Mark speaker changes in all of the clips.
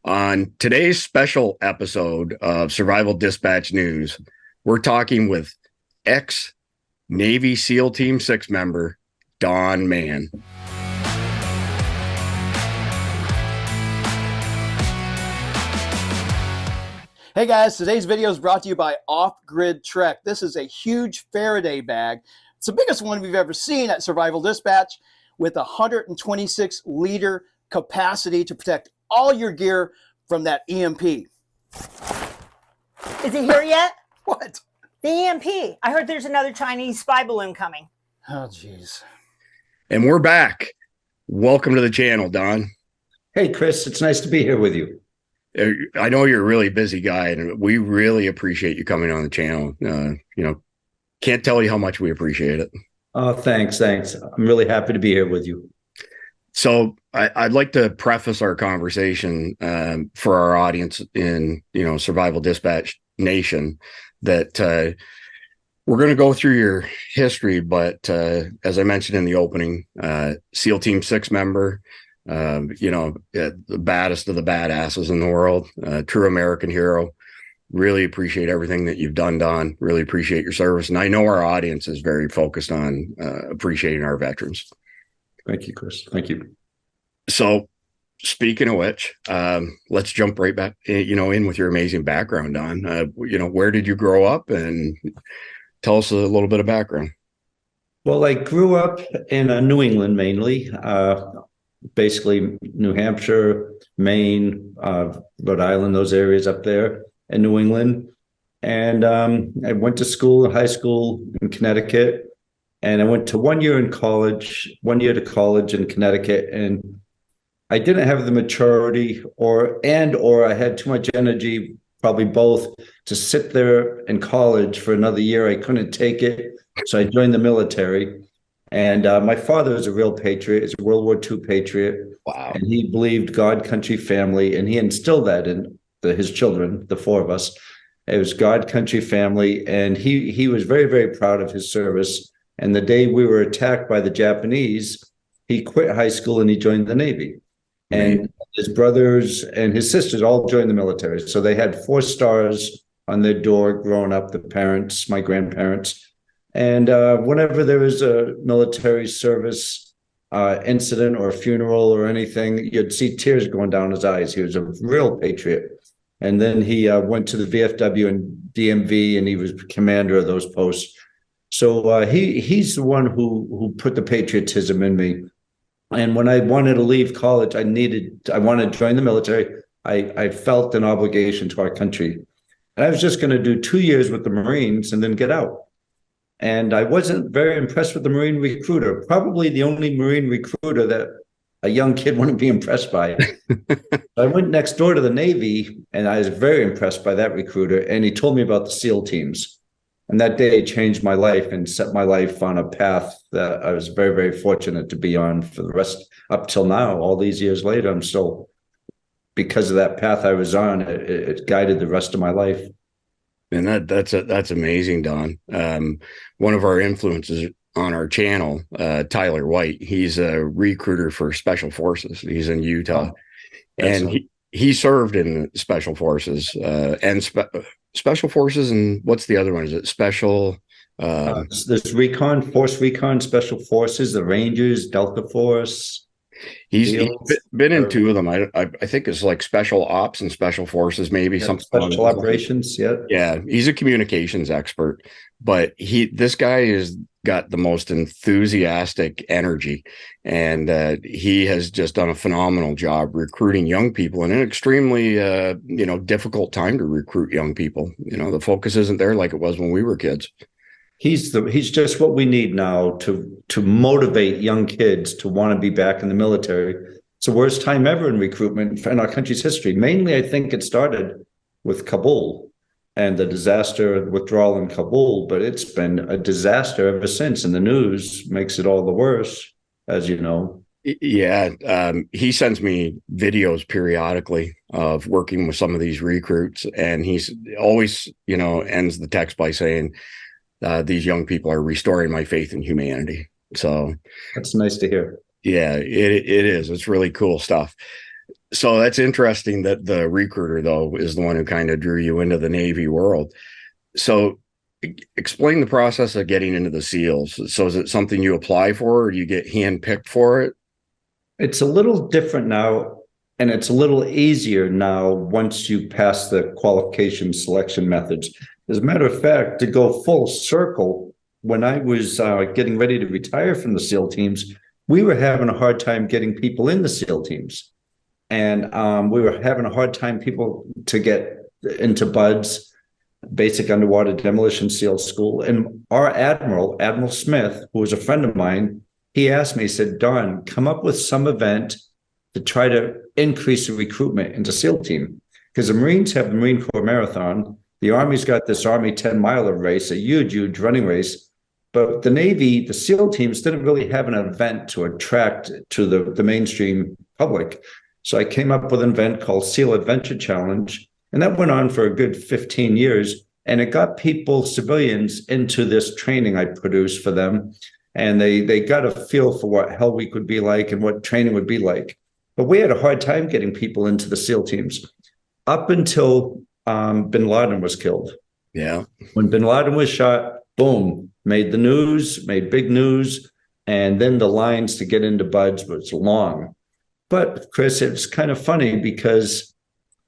Speaker 1: On today's special episode of Survival Dispatch News, we're talking with ex Navy SEAL Team 6 member Don Mann.
Speaker 2: Hey guys, today's video is brought to you by Off Grid Trek. This is a huge Faraday bag. It's the biggest one we've ever seen at Survival Dispatch, with 126 liter capacity to protect all your gear from that EMP.
Speaker 3: Is it here yet?
Speaker 2: What?
Speaker 3: The EMP. I heard there's another Chinese spy balloon coming.
Speaker 2: Oh, geez.
Speaker 1: And we're back. Welcome to the channel, Don.
Speaker 4: Hey, Chris, it's nice to be here with you.
Speaker 1: I know you're a really busy guy, and we really appreciate you coming on the channel. Can't tell you how much we appreciate it.
Speaker 4: Oh, thanks. I'm really happy to be here with you.
Speaker 1: So I'd like to preface our conversation for our audience in, Survival Dispatch Nation that we're going to go through your history. But as I mentioned in the opening, SEAL Team 6 member, the baddest of the badasses in the world, true American hero. Really appreciate everything that you've done, Don. Really appreciate your service. And I know our audience is very focused on appreciating our veterans.
Speaker 4: Thank you, Chris. Thank you.
Speaker 1: So speaking of which, let's jump right back, in with your amazing background, Don. Where did you grow up, and tell us a little bit of background.
Speaker 4: Well, I grew up in New England, mainly, basically New Hampshire, Maine, Rhode Island, those areas up there in New England. And I went to school, high school in Connecticut. And I went to 1 year to college in Connecticut, and I didn't have the maturity or I had too much energy, probably both, to sit there in college for another year. I couldn't take it, so I joined the military. And my father is a real patriot. He's a World War II patriot.
Speaker 1: Wow.
Speaker 4: And he believed God, country, family, and he instilled that in his children, the four of us. It was God, country, family, and he was very, very proud of his service. And the day we were attacked by the Japanese, he quit high school and he joined the Navy. And his brothers and his sisters all joined the military. So they had 4 stars on their door growing up, the parents, my grandparents. And whenever there was a military service incident or a funeral or anything, you'd see tears going down his eyes. He was a real patriot. And then he went to the VFW and DMV, and he was commander of those posts. So he's the one who put the patriotism in me. And when I wanted to leave college, I wanted to join the military. I felt an obligation to our country. And I was just going to do 2 years with the Marines and then get out. And I wasn't very impressed with the Marine recruiter, probably the only Marine recruiter that a young kid wouldn't be impressed by. I went next door to the Navy, and I was very impressed by that recruiter. And he told me about the SEAL teams. And that day changed my life and set my life on a path that I was very, very fortunate to be on for the rest up till now. All these years later, I'm still, because of that path I was on, it guided the rest of my life.
Speaker 1: And that's amazing, Don. One of our influences on our channel, Tyler White, he's a recruiter for Special Forces. He's in Utah, and he served in Special Forces and Special Forces. And what's the other one? Is it Special?
Speaker 4: There's Recon, Force Recon, Special Forces, the Rangers, Delta Force.
Speaker 1: He's been in 2 of them. I think it's like Special Ops and Special Forces, maybe something.
Speaker 4: Special Operations, yeah.
Speaker 1: Yeah, he's a communications expert, but this guy has got the most enthusiastic energy, and he has just done a phenomenal job recruiting young people in an extremely difficult time to recruit young people. The focus isn't there like it was when we were kids.
Speaker 4: He's just what we need now to motivate young kids to want to be back in the military. It's the worst time ever in recruitment in our country's history. Mainly, I think it started with Kabul and the disaster withdrawal in Kabul, but it's been a disaster ever since. And the news makes it all the worse, as you know.
Speaker 1: Yeah. He sends me videos periodically of working with some of these recruits, and he's always, ends the text by saying, these young people are restoring my faith in humanity. So
Speaker 4: that's nice to hear.
Speaker 1: Yeah, it is. It's really cool stuff. So that's interesting that the recruiter, though, is the one who kind of drew you into the Navy world. So explain the process of getting into the SEALs. So is it something you apply for, or do you get handpicked for it?
Speaker 4: It's a little different now, and it's a little easier now once you pass the qualification selection methods. As a matter of fact, to go full circle, when I was getting ready to retire from the SEAL teams, we were having a hard time getting people in the SEAL teams. And we were having a hard time people to get into BUDS, Basic Underwater Demolition SEAL School. And our Admiral Smith, who was a friend of mine, he asked me, he said, Don, come up with some event to try to increase the recruitment into SEAL team. Because the Marines have the Marine Corps Marathon. The Army's got this Army 10-miler race, a huge running race. But the Navy, the SEAL teams didn't really have an event to attract to the mainstream public. So I came up with an event called SEAL Adventure Challenge. And that went on for a good 15 years. And it got people, civilians, into this training I produced for them. And they got a feel for what Hell Week would be like and what training would be like. But we had a hard time getting people into the SEAL teams up until bin Laden was killed.
Speaker 1: Yeah.
Speaker 4: When bin Laden was shot, boom, made the news, made big news. And then the lines to get into BUDS was long. But Chris, it's kind of funny because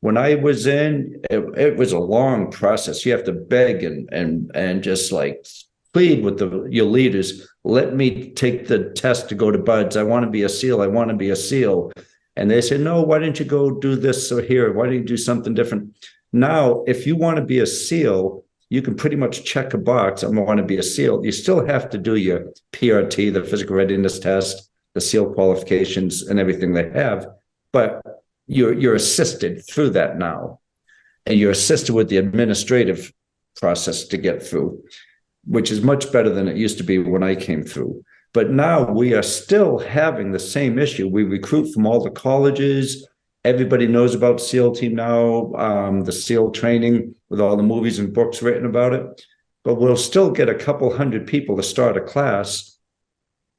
Speaker 4: when I was in, it was a long process. You have to beg and just like plead with your leaders. Let me take the test to go to BUDS. I want to be a SEAL. I want to be a SEAL. And they said, no, why don't you go do this or here? Why don't you do something different? Now, if you want to be a SEAL, you can pretty much check a box. I want to be a SEAL. You still have to do your PRT, the physical readiness test, the SEAL qualifications and everything they have. But you're assisted through that now. And you're assisted with the administrative process to get through, which is much better than it used to be when I came through. But now we are still having the same issue. We recruit from all the colleges. Everybody knows about SEAL team now, the SEAL training with all the movies and books written about it. But we'll still get a couple hundred people to start a class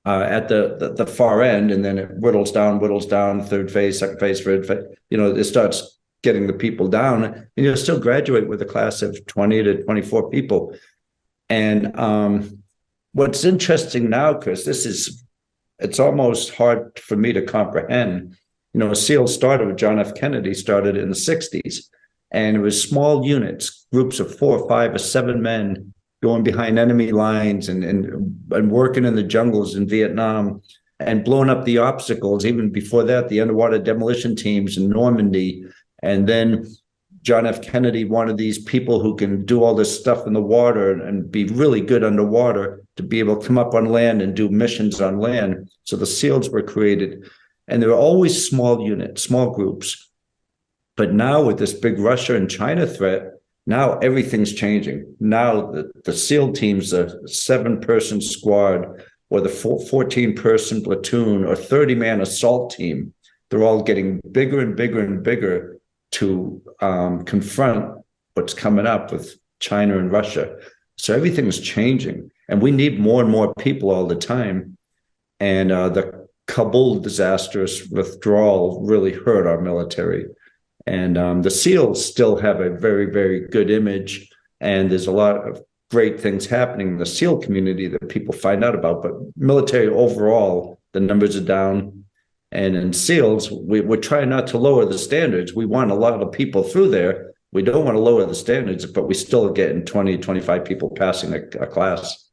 Speaker 4: at the far end, and then it whittles down, third phase, second phase, third phase. It starts getting the people down, and you'll still graduate with a class of 20 to 24 people. And what's interesting now, Chris, it's almost hard for me to comprehend. SEAL started with John F. Kennedy, started in the 60s, and it was small units, groups of 4 or 5 or 7 men going behind enemy lines and working in the jungles in Vietnam and blowing up the obstacles. Even before that, the underwater demolition teams in Normandy. And then John F. Kennedy wanted these people who can do all this stuff in the water and be really good underwater to be able to come up on land and do missions on land. So the SEALs were created. And there were always small units, small groups. But now with this big Russia and China threat, now everything's changing. Now the SEAL teams, a 7-person squad or the 14-person platoon or 30-man assault team, they're all getting bigger and bigger and bigger to confront what's coming up with China and Russia. So everything's changing. And we need more and more people all the time. And the Kabul disastrous withdrawal really hurt our military. And the SEALs still have a very, very good image. And there's a lot of great things happening in the SEAL community that people find out about. But military overall, the numbers are down. And in SEALs, we're trying not to lower the standards. We want a lot of people through there. We don't want to lower the standards, but we still are getting 20, 25 people passing a class.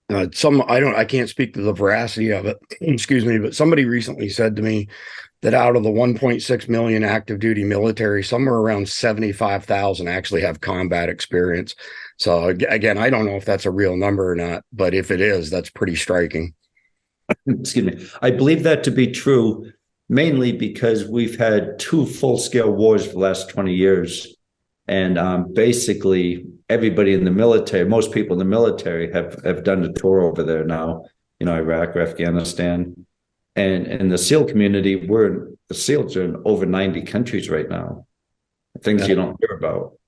Speaker 1: I can't speak to the veracity of it, excuse me, but somebody recently said to me that out of the 1.6 million active duty military, somewhere around 75,000 actually have combat experience. So again, I don't know if that's a real number or not, but if it is, that's pretty striking.
Speaker 4: Excuse me. I believe that to be true, mainly because we've had 2 full-scale wars for the last 20 years. And basically everybody in the military, most people in the military have done a tour over there now, Iraq or Afghanistan. And in the SEAL community, the SEALs are in over 90 countries right now. Things you don't hear about.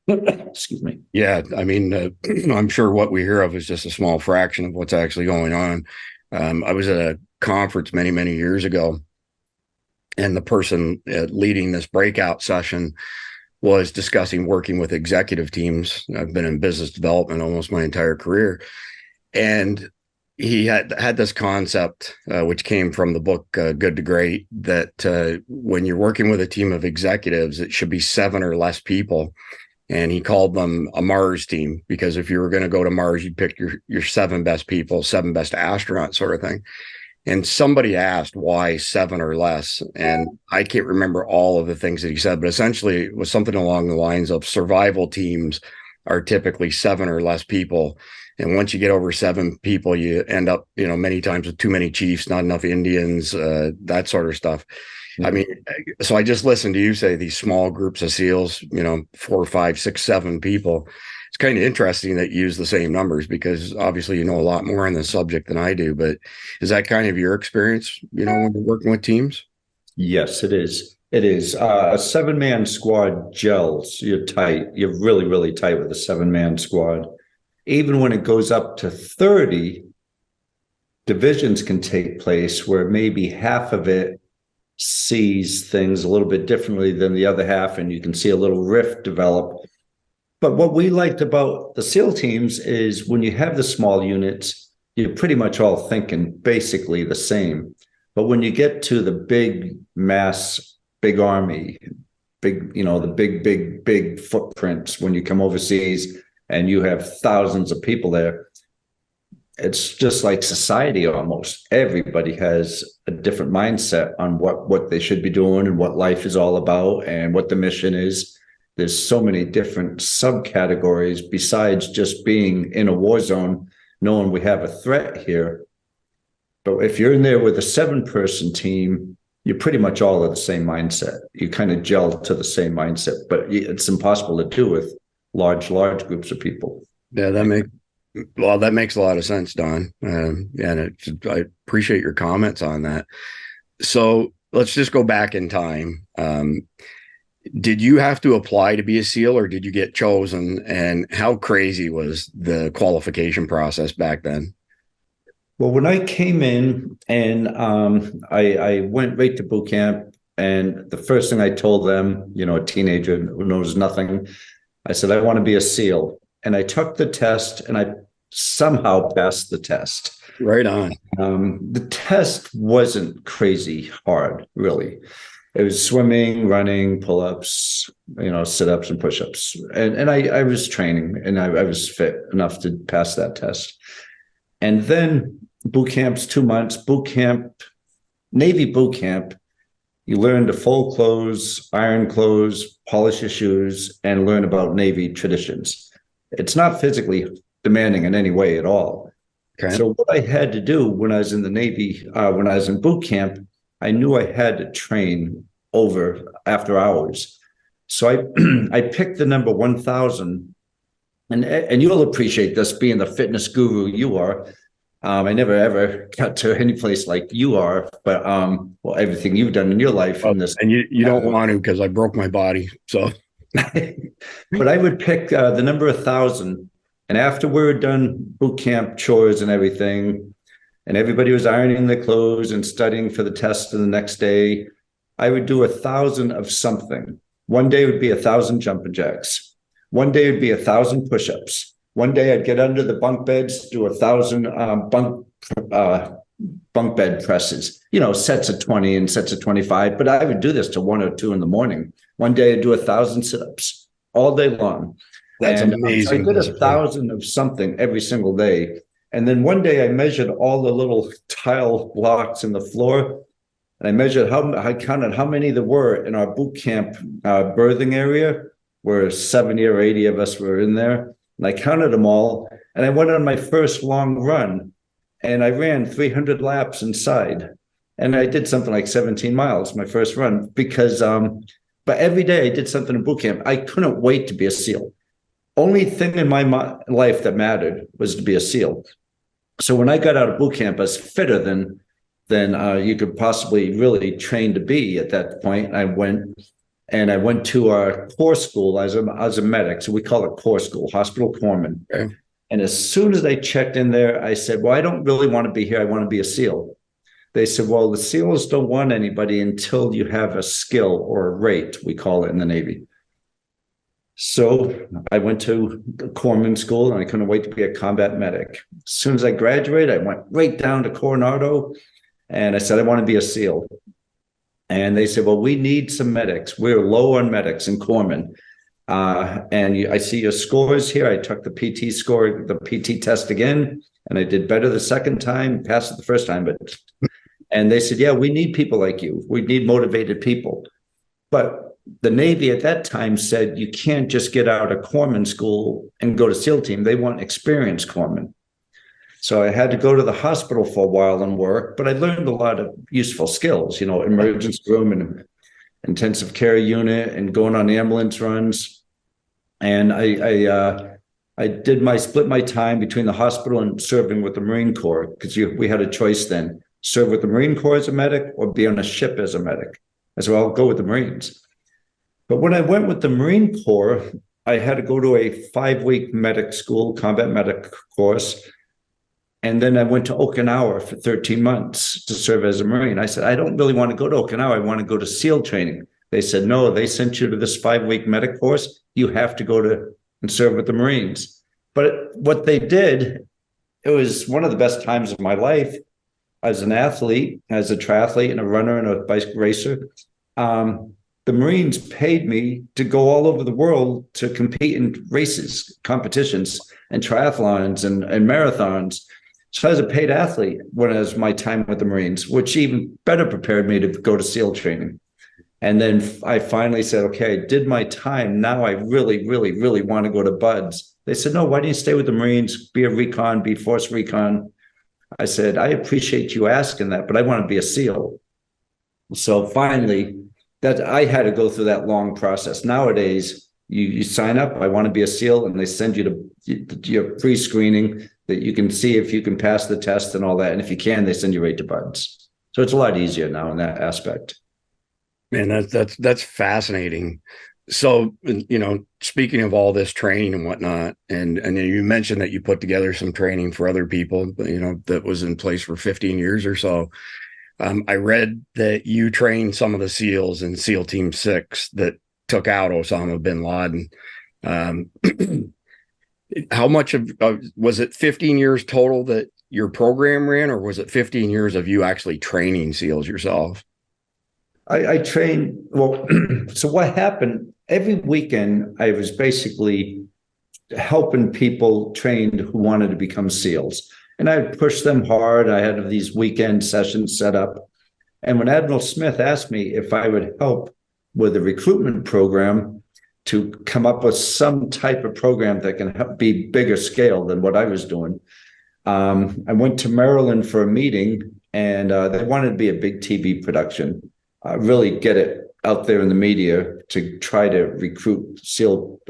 Speaker 4: Excuse me.
Speaker 1: Yeah, I mean, I'm sure what we hear of is just a small fraction of what's actually going on. I was at a conference many, many years ago, and the person leading this breakout session was discussing working with executive teams. I've been in business development almost my entire career, and he had this concept, which came from the book Good to Great, that when you're working with a team of executives, it should be 7 or less people. And he called them a Mars team, because if you were going to go to Mars, you'd pick your 7 best people, 7 best astronauts, sort of thing. And somebody asked why 7 or less. And I can't remember all of the things that he said, but essentially it was something along the lines of survival teams are typically 7 or less people. And once you get over 7 people, you end up, many times with too many chiefs, not enough Indians, that sort of stuff. I mean, so I just listened to you say these small groups of SEALs, 4, 5, 6, 7 people. It's kind of interesting that you use the same numbers, because obviously you know a lot more on the subject than I do. But is that kind of your experience, when you're working with teams?
Speaker 4: Yes, it is. It is. A 7-man squad gels. You're tight. You're really, really tight with a 7-man squad. Even when it goes up to 30, divisions can take place where maybe half of it sees things a little bit differently than the other half, and you can see a little rift develop. But what we liked about the SEAL teams is when you have the small units, you're pretty much all thinking basically the same. But when you get to the big mass, big army, the big footprints, when you come overseas and you have thousands of people there, it's just like society almost. Everybody has a different mindset on what they should be doing and what life is all about and what the mission is. There's so many different subcategories besides just being in a war zone, knowing we have a threat here. But if you're in there with a 7-person team, you're pretty much all of the same mindset. You kind of gel to the same mindset, but it's impossible to do with large groups of people.
Speaker 1: Yeah, that makes a lot of sense, Don. And I appreciate your comments on that. So let's just go back in time. Did you have to apply to be a SEAL, or did you get chosen? And how crazy was the qualification process back then?
Speaker 4: Well, when I came in and I went right to boot camp, and the first thing I told them, a teenager who knows nothing, I said, I want to be a SEAL. And I took the test, and I somehow passed the test.
Speaker 1: Right on.
Speaker 4: The test wasn't crazy hard, really. It was swimming, running, pull-ups, sit-ups and push-ups. And I was training, and I was fit enough to pass that test. And then boot camp's 2 months. Boot camp, Navy boot camp, you learn to fold clothes, iron clothes, polish your shoes, and learn about Navy traditions. It's not physically demanding in any way at all. Okay. So what I had to do when I was in the Navy, when I was in boot camp, I knew I had to train after hours. So I picked the number 1,000, and you'll appreciate this being the fitness guru you are. I never ever got to any place like you are, but everything you've done in your life. And
Speaker 1: you don't want to, because I broke my body. So,
Speaker 4: but I would pick the number 1,000, and after we were done boot camp chores and everything, and everybody was ironing their clothes and studying for the test of the next day, I would do 1,000 of something. One day would be 1,000 jumping jacks. One day would be 1,000 push-ups. One day I'd get under the bunk beds, do 1,000 bunk bed presses, sets of 20 and sets of 25. But I would do this till 1 or 2 in the morning. One day I'd do 1,000 sit-ups all day long.
Speaker 1: That's amazing.
Speaker 4: So I did 1,000 of something every single day. And then one day I measured all the little tile blocks in the floor. And I counted how many there were in our boot camp berthing area, where 70 or 80 of us were in there. And I counted them all, and I went on my first long run, and I ran 300 laps inside, and I did something like 17 miles my first run, because but every day I did something in boot camp. I couldn't wait to be a SEAL. Only thing in my life that mattered was to be a SEAL. So when I got out of boot camp, I was fitter than you could possibly really train to be at that point. I went to our corps school as a medic. So we call it corps school, hospital corpsman. Okay. And as soon as I checked in there, I said, well, I don't really want to be here. I want to be a SEAL. They said, well, the SEALs don't want anybody until you have a skill or a rate, we call it in the Navy. So I went to corpsman school and I couldn't wait to be a combat medic. As soon as I graduated, I went right down to Coronado and I said, I want to be a SEAL. And they said, well, we need some medics. We're low on medics and corpsmen. I see your scores here. I took the PT score, the PT test again, and I did better the second time, passed it the first time. And they said, yeah, we need people like you. We need motivated people. But the Navy at that time said, you can't just get out of corpsman school and go to SEAL team. They want experienced corpsmen. So I had to go to the hospital for a while and work, but I learned a lot of useful skills, emergency room and intensive care unit and going on ambulance runs. And I split my time between the hospital and serving with the Marine Corps, because we had a choice then, serve with the Marine Corps as a medic or be on a ship as a medic. I said, well, I'll go with the Marines. But when I went with the Marine Corps, I had to go to a 5-week medic school, combat medic course. And then I went to Okinawa for 13 months to serve as a Marine. I said, I don't really want to go to Okinawa. I want to go to SEAL training. They said, no, they sent you to this 5-week medic course. You have to go to and serve with the Marines. But what they did, it was one of the best times of my life as an athlete, as a triathlete and a runner and a bike racer. The Marines paid me to go all over the world to compete in races, competitions, and triathlons and marathons. So I was a paid athlete when it was my time with the Marines, which even better prepared me to go to SEAL training. And then I finally said, okay, I did my time. Now I really, really, really want to go to BUDS. They said, no, why don't you stay with the Marines, be a recon, be force recon? I said, I appreciate you asking that, but I want to be a SEAL. So finally, that I had to go through that long process. Nowadays, you sign up, I want to be a SEAL, and they send you to your pre-screening that you can see if you can pass the test and all that. And if you can, they send you right to BUDS. So it's a lot easier now in that aspect.
Speaker 1: Man, that's fascinating. So, speaking of all this training and whatnot, and you mentioned that you put together some training for other people, that was in place for 15 years or so. I read that you trained some of the SEALs in SEAL Team 6 that took out Osama bin Laden. How much was it 15 years total that your program ran, or was it 15 years of you actually training SEALs yourself?
Speaker 4: I trained, well, so what happened, every weekend I was basically helping people trained who wanted to become SEALs. And I would push them hard. I had these weekend sessions set up. And when Admiral Smith asked me if I would help with a recruitment program to come up with some type of program that can be bigger scale than what I was doing, I went to Maryland for a meeting, and they wanted to be a big TV production, really get it out there in the media to try to recruit SEAL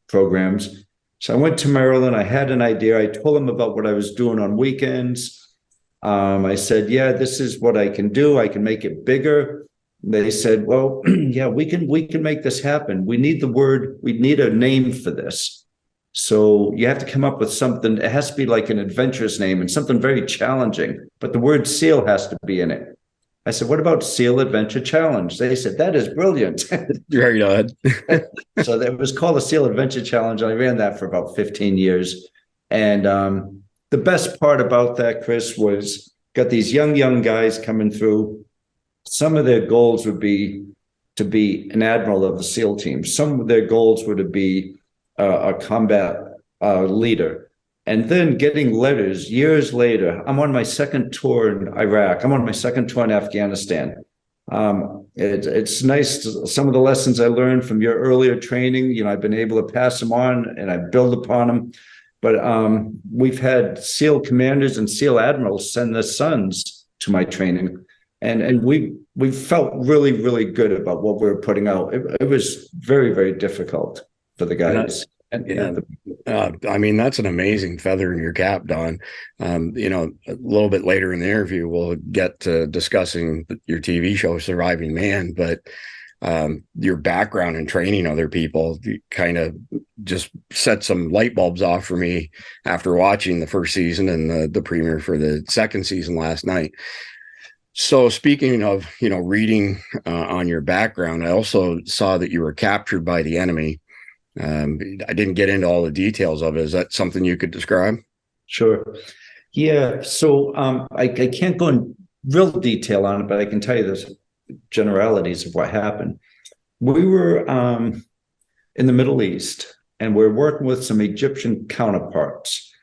Speaker 4: programs. So I went to Maryland. I had an idea. I told them about what I was doing on weekends. I said, yeah, this is what I can do. I can make it bigger. They said, well, yeah, we can make this happen. We need a name for this. So you have to come up with something. It has to be like an adventurous name and something very challenging, but the word SEAL has to be in it. I said, what about SEAL Adventure Challenge? They said, that is brilliant.
Speaker 1: Very odd.
Speaker 4: So it was called the SEAL Adventure Challenge. I ran that for about 15 years. And the best part about that, Chris, was got these young guys coming through. Some of their goals would be to be an admiral of the SEAL team. Some of their goals were to be a combat leader. And then getting letters years later. I'm on my second tour in Iraq. I'm on my second tour in Afghanistan. It's nice. Some of the lessons I learned from your earlier training, I've been able to pass them on and I build upon them. But we've had SEAL commanders and SEAL admirals send their sons to my training. And we felt really, really good about what we were putting out. It was very, very difficult for the guys.
Speaker 1: I mean, that's an amazing feather in your cap, Don. A little bit later in the interview, we'll get to discussing your TV show, Surviving Mann, but your background in training other people kind of just set some light bulbs off for me after watching the first season and the premiere for the second season last night. So speaking of, reading on your background, I also saw that you were captured by the enemy. I didn't get into all the details of it. Is that something you could describe?
Speaker 4: Sure. Yeah. So I can't go in real detail on it, but I can tell you the generalities of what happened. We were in the Middle East, and we're working with some Egyptian counterparts.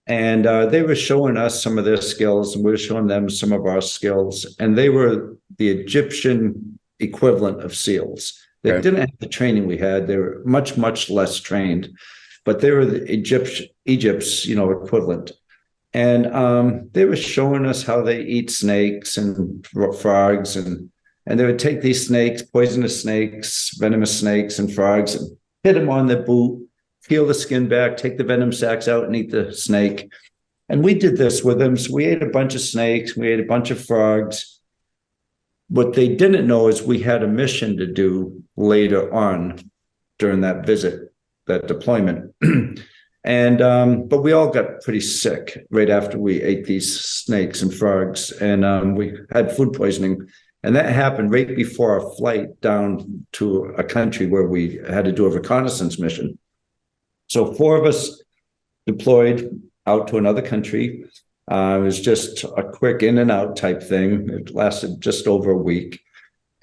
Speaker 4: And they were showing us some of their skills, and we were showing them some of our skills. And they were the Egyptian equivalent of SEALs. They didn't have the training we had. They were much, much less trained, but they were the Egypt's, equivalent. And they were showing us how they eat snakes and frogs, and they would take these snakes, poisonous snakes, venomous snakes and frogs, and hit them on the boot, peel the skin back, take the venom sacs out, and eat the snake. And we did this with them. So we ate a bunch of snakes, we ate a bunch of frogs. What they didn't know is we had a mission to do later on during that visit, that deployment. But we all got pretty sick right after we ate these snakes and frogs, and we had food poisoning. And that happened right before our flight down to a country where we had to do a reconnaissance mission. So 4 of us deployed out to another country. It was just a quick in and out type thing. It lasted just over a week.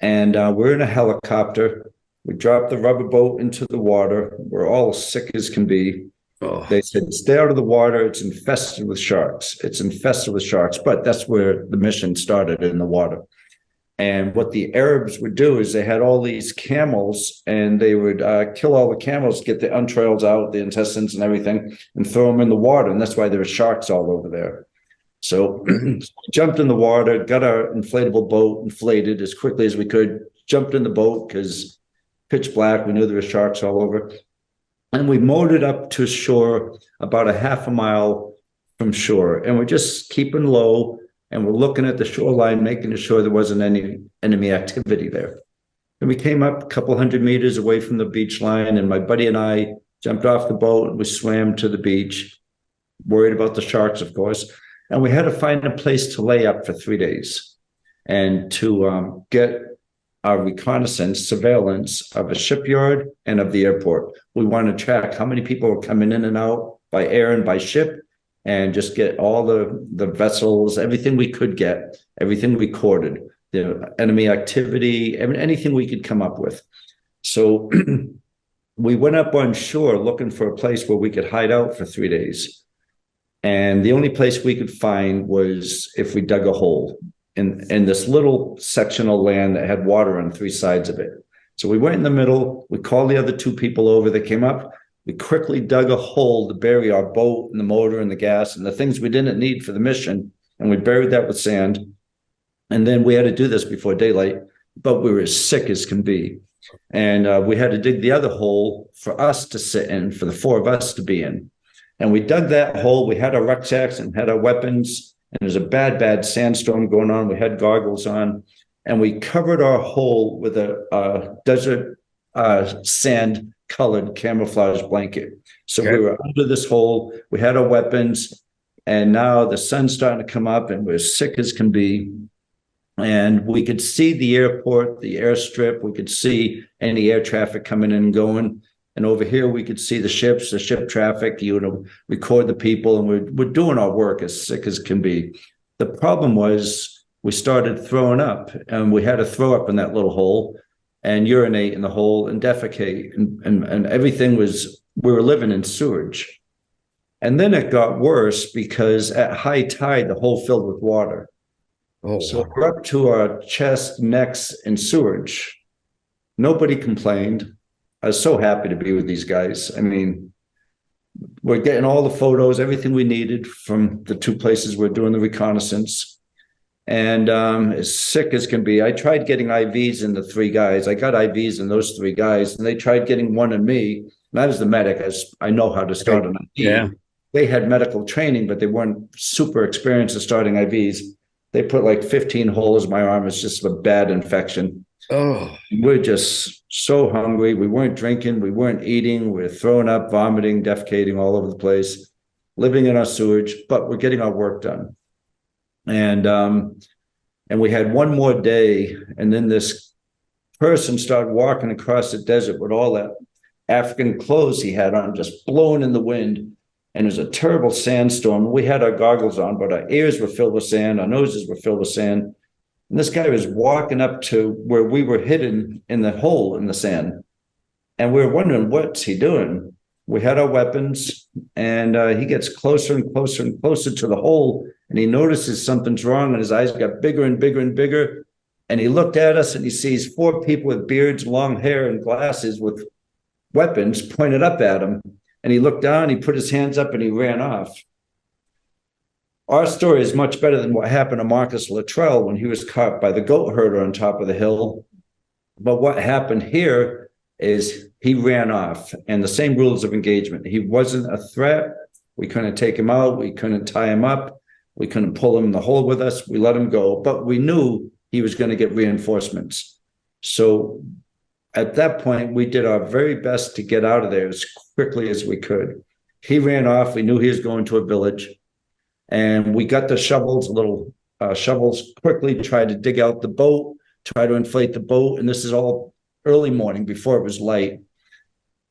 Speaker 4: And we're in a helicopter. We dropped the rubber boat into the water. We're all sick as can be. Oh. They said, stay out of the water. It's infested with sharks. It's infested with sharks. But that's where the mission started, in the water. And what the Arabs would do is they had all these camels, and they would kill all the camels, get the entrails out, the intestines and everything, and throw them in the water. And that's why there were sharks all over there. So we jumped in the water, got our inflatable boat inflated as quickly as we could, jumped in the boat because pitch black, we knew there were sharks all over. And we motored up to shore about a half a mile from shore. And we're just keeping low, and we're looking at the shoreline, making sure there wasn't any enemy activity there. And we came up a couple 100 meters away from the beach line, and my buddy and I jumped off the boat, and we swam to the beach, worried about the sharks, of course. And we had to find a place to lay up for 3 days and to get our reconnaissance surveillance of a shipyard and of the airport. We wanted to track how many people were coming in and out by air and by ship, and just get all the vessels, everything we could get, everything recorded, the enemy activity, anything we could come up with. So we went up on shore looking for a place where we could hide out for 3 days. And the only place we could find was if we dug a hole in this little section of land that had water on 3 sides of it. So we went in the middle, we called the other 2 people over that came up. We quickly dug a hole to bury our boat and the motor and the gas and the things we didn't need for the mission. And we buried that with sand. And then we had to do this before daylight, but we were as sick as can be. And we had to dig the other hole for us to sit in, for the 4 of us to be in. And we dug that hole. We had our rucksacks and had our weapons. And there's a bad, bad sandstorm going on. We had goggles on. And we covered our hole with a desert sand colored camouflage blanket. So we were under this hole, we had our weapons, and now the sun's starting to come up, and we're sick as can be. And we could see the airport, the airstrip, we could see any air traffic coming in and going. And over here, we could see the ships, the ship traffic, record the people, and we're doing our work as sick as can be. The problem was we started throwing up, and we had to throw up in that little hole and urinate in the hole and defecate, and everything was, we were living in sewage. And then it got worse because at high tide, the hole filled with water. Oh, so we're up to our chest, necks in sewage. Nobody complained. I was so happy to be with these guys. I mean, we're getting all the photos, everything we needed from the 2 places we're doing the reconnaissance. And as sick as can be. I tried getting IVs in the 3 guys. I got IVs in those 3 guys, and they tried getting one in me. And I was the medic, as I know how to start an IV. Yeah. They had medical training, but they weren't super experienced at starting IVs. They put like 15 holes in my arm. It's just a bad infection. Oh, we're just so hungry. We weren't drinking. We weren't eating. We're throwing up, vomiting, defecating all over the place, living in our sewage, but we're getting our work done. And And we had one more day, and then this person started walking across the desert with all that African clothes he had on, just blowing in the wind. And it was a terrible sandstorm. We had our goggles on, but our ears were filled with sand, our noses were filled with sand. And this guy was walking up to where we were hidden in the hole in the sand. And we were wondering, what's he doing? We had our weapons, and he gets closer and closer and closer to the hole, and he notices something's wrong, and his eyes got bigger and bigger and bigger. And he looked at us, and he sees 4 people with beards, long hair, and glasses with weapons pointed up at him. And he looked down, he put his hands up, and he ran off. Our story is much better than what happened to Marcus Luttrell when he was caught by the goat herder on top of the hill. But what happened here is he ran off, and the same rules of engagement. He wasn't a threat. We couldn't take him out. We couldn't tie him up. We couldn't pull him in the hole with us. We let him go, but we knew he was going to get reinforcements. So at that point, we did our very best to get out of there as quickly as we could. He ran off. We knew he was going to a village, and we got the shovels, little shovels, quickly tried to dig out the boat, try to inflate the boat. And this is all early morning before it was light.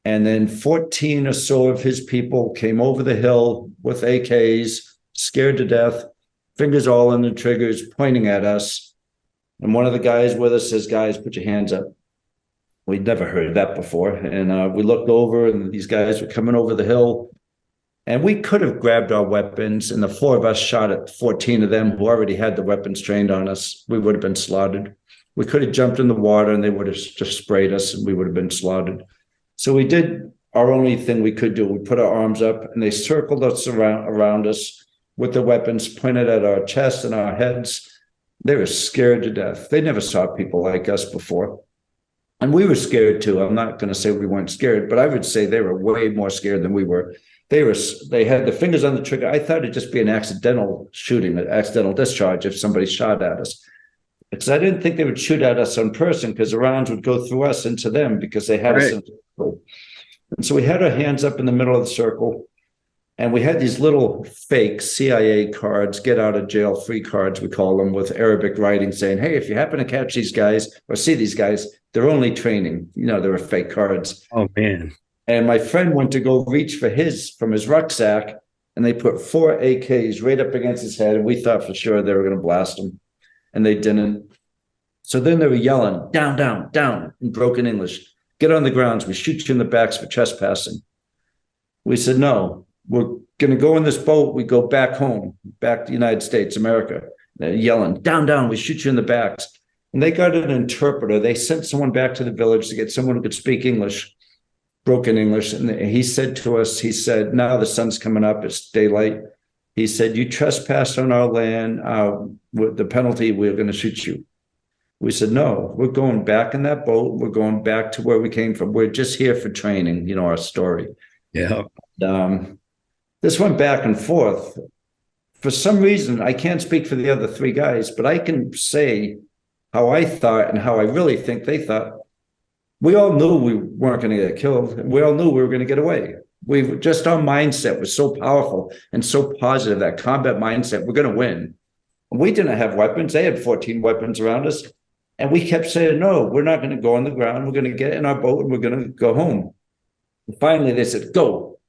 Speaker 4: And then 14 or so of his people came over the hill with AKs, scared to death, fingers all on the triggers, pointing at us. And one of the guys with us says, "Guys, put your hands up." We'd never heard that before. And we looked over, and these guys were coming over the hill. And we could have grabbed our weapons, and the 4 of us shot at 14 of them who already had the weapons trained on us. We would have been slaughtered. We could have jumped in the water, and they would have just sprayed us, and we would have been slaughtered. So we did our only thing we could do. We put our arms up, and they circled us around us with the weapons pointed at our chests and our heads. They were scared to death. They never saw people like us before. And we were scared too. I'm not going to say we weren't scared, but I would say they were way more scared than we were. They had the fingers on the trigger. I thought it'd just be an accidental shooting, an accidental discharge if somebody shot at us. Because I didn't think they would shoot at us in person, because the rounds would go through us into them, because they had us in a circle. And so we had our hands up in the middle of the circle, and we had these little fake CIA cards, get out of jail free cards, we call them, with Arabic writing saying, "Hey, if you happen to catch these guys or see these guys, they're only training." You know, they were fake cards.
Speaker 1: Oh, man.
Speaker 4: And my friend went to go reach for from his rucksack, and they put 4 AKs right up against his head, and we thought for sure they were going to blast him, and they didn't. So then they were yelling, "Down, down, down," in broken English. "Get on the grounds. We shoot you in the backs for trespassing." We said, "No, we're going to go in this boat. We go back home, back to the United States, America." They're yelling, "Down, down. We shoot you in the backs." And they got an interpreter. They sent someone back to the village to get someone who could speak English, broken English. And he said to us, he said, "Now the sun's coming up. It's daylight." He said, "You trespassed on our land. With the penalty, we're going to shoot you." We said, "No, we're going back in that boat. We're going back to where we came from. We're just here for training," you know, our story.
Speaker 1: Yeah.
Speaker 4: This went back and forth. For some reason, I can't speak for the other 3 guys, but I can say how I thought and how I really think they thought. We all knew we weren't going to get killed. We all knew we were going to get away. Just our mindset was so powerful and so positive, that combat mindset, we're going to win. We didn't have weapons. They had 14 weapons around us. And we kept saying, "No, we're not going to go on the ground. We're going to get in our boat and we're going to go home." And finally, they said, "Go."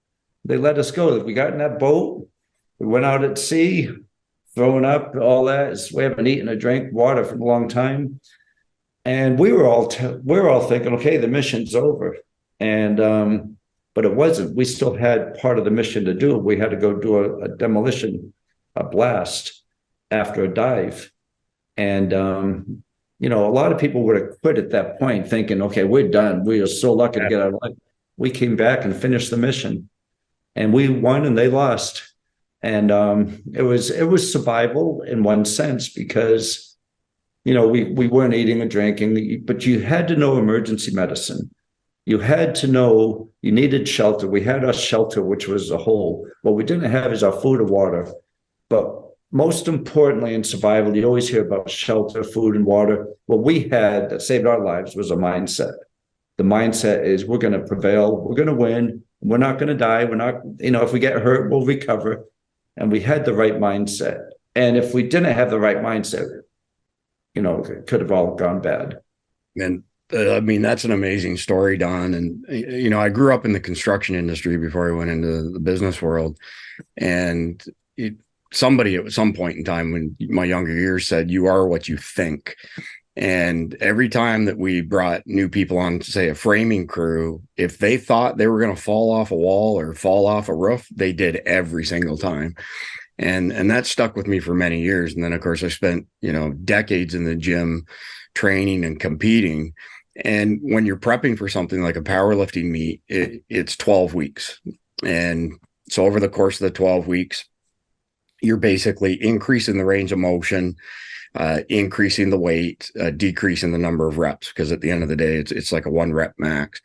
Speaker 4: They let us go. We got in that boat. We went out at sea, throwing up, all that. We haven't eaten or drank water for a long time. And we were all thinking, okay, the mission's over. And but it wasn't. We still had part of the mission to do. We had to go do a demolition, a blast after a dive. And you know, a lot of people would have quit at that point, thinking, okay, we're done. We are so lucky to get out of life. We came back and finished the mission, and we won and they lost. And it was survival in one sense, because, you know, we weren't eating or drinking, but you had to know emergency medicine. You had to know you needed shelter. We had our shelter, which was a hole. What we didn't have is our food or water. But most importantly in survival, you always hear about shelter, food, and water. What we had that saved our lives was a mindset. The mindset is, we're going to prevail. We're going to win. We're not going to die. We're not, you know, if we get hurt, we'll recover. And we had the right mindset. And if we didn't have the right mindset, it could have all gone bad.
Speaker 1: And I mean, that's an amazing story, Don. And, I grew up in the construction industry before I went into the business world. And somebody at some point in time when my younger years said, you are what you think. And every time that we brought new people on, say, a framing crew, if they thought they were going to fall off a wall or fall off a roof, they did every single time. And that stuck with me for many years. And then, of course, I spent, decades in the gym training and competing. And when you're prepping for something like a powerlifting meet, it's 12 weeks. And so over the course of the 12 weeks, you're basically increasing the range of motion, increasing the weight, decreasing the number of reps, because at the end of the day, it's like a 1 rep max.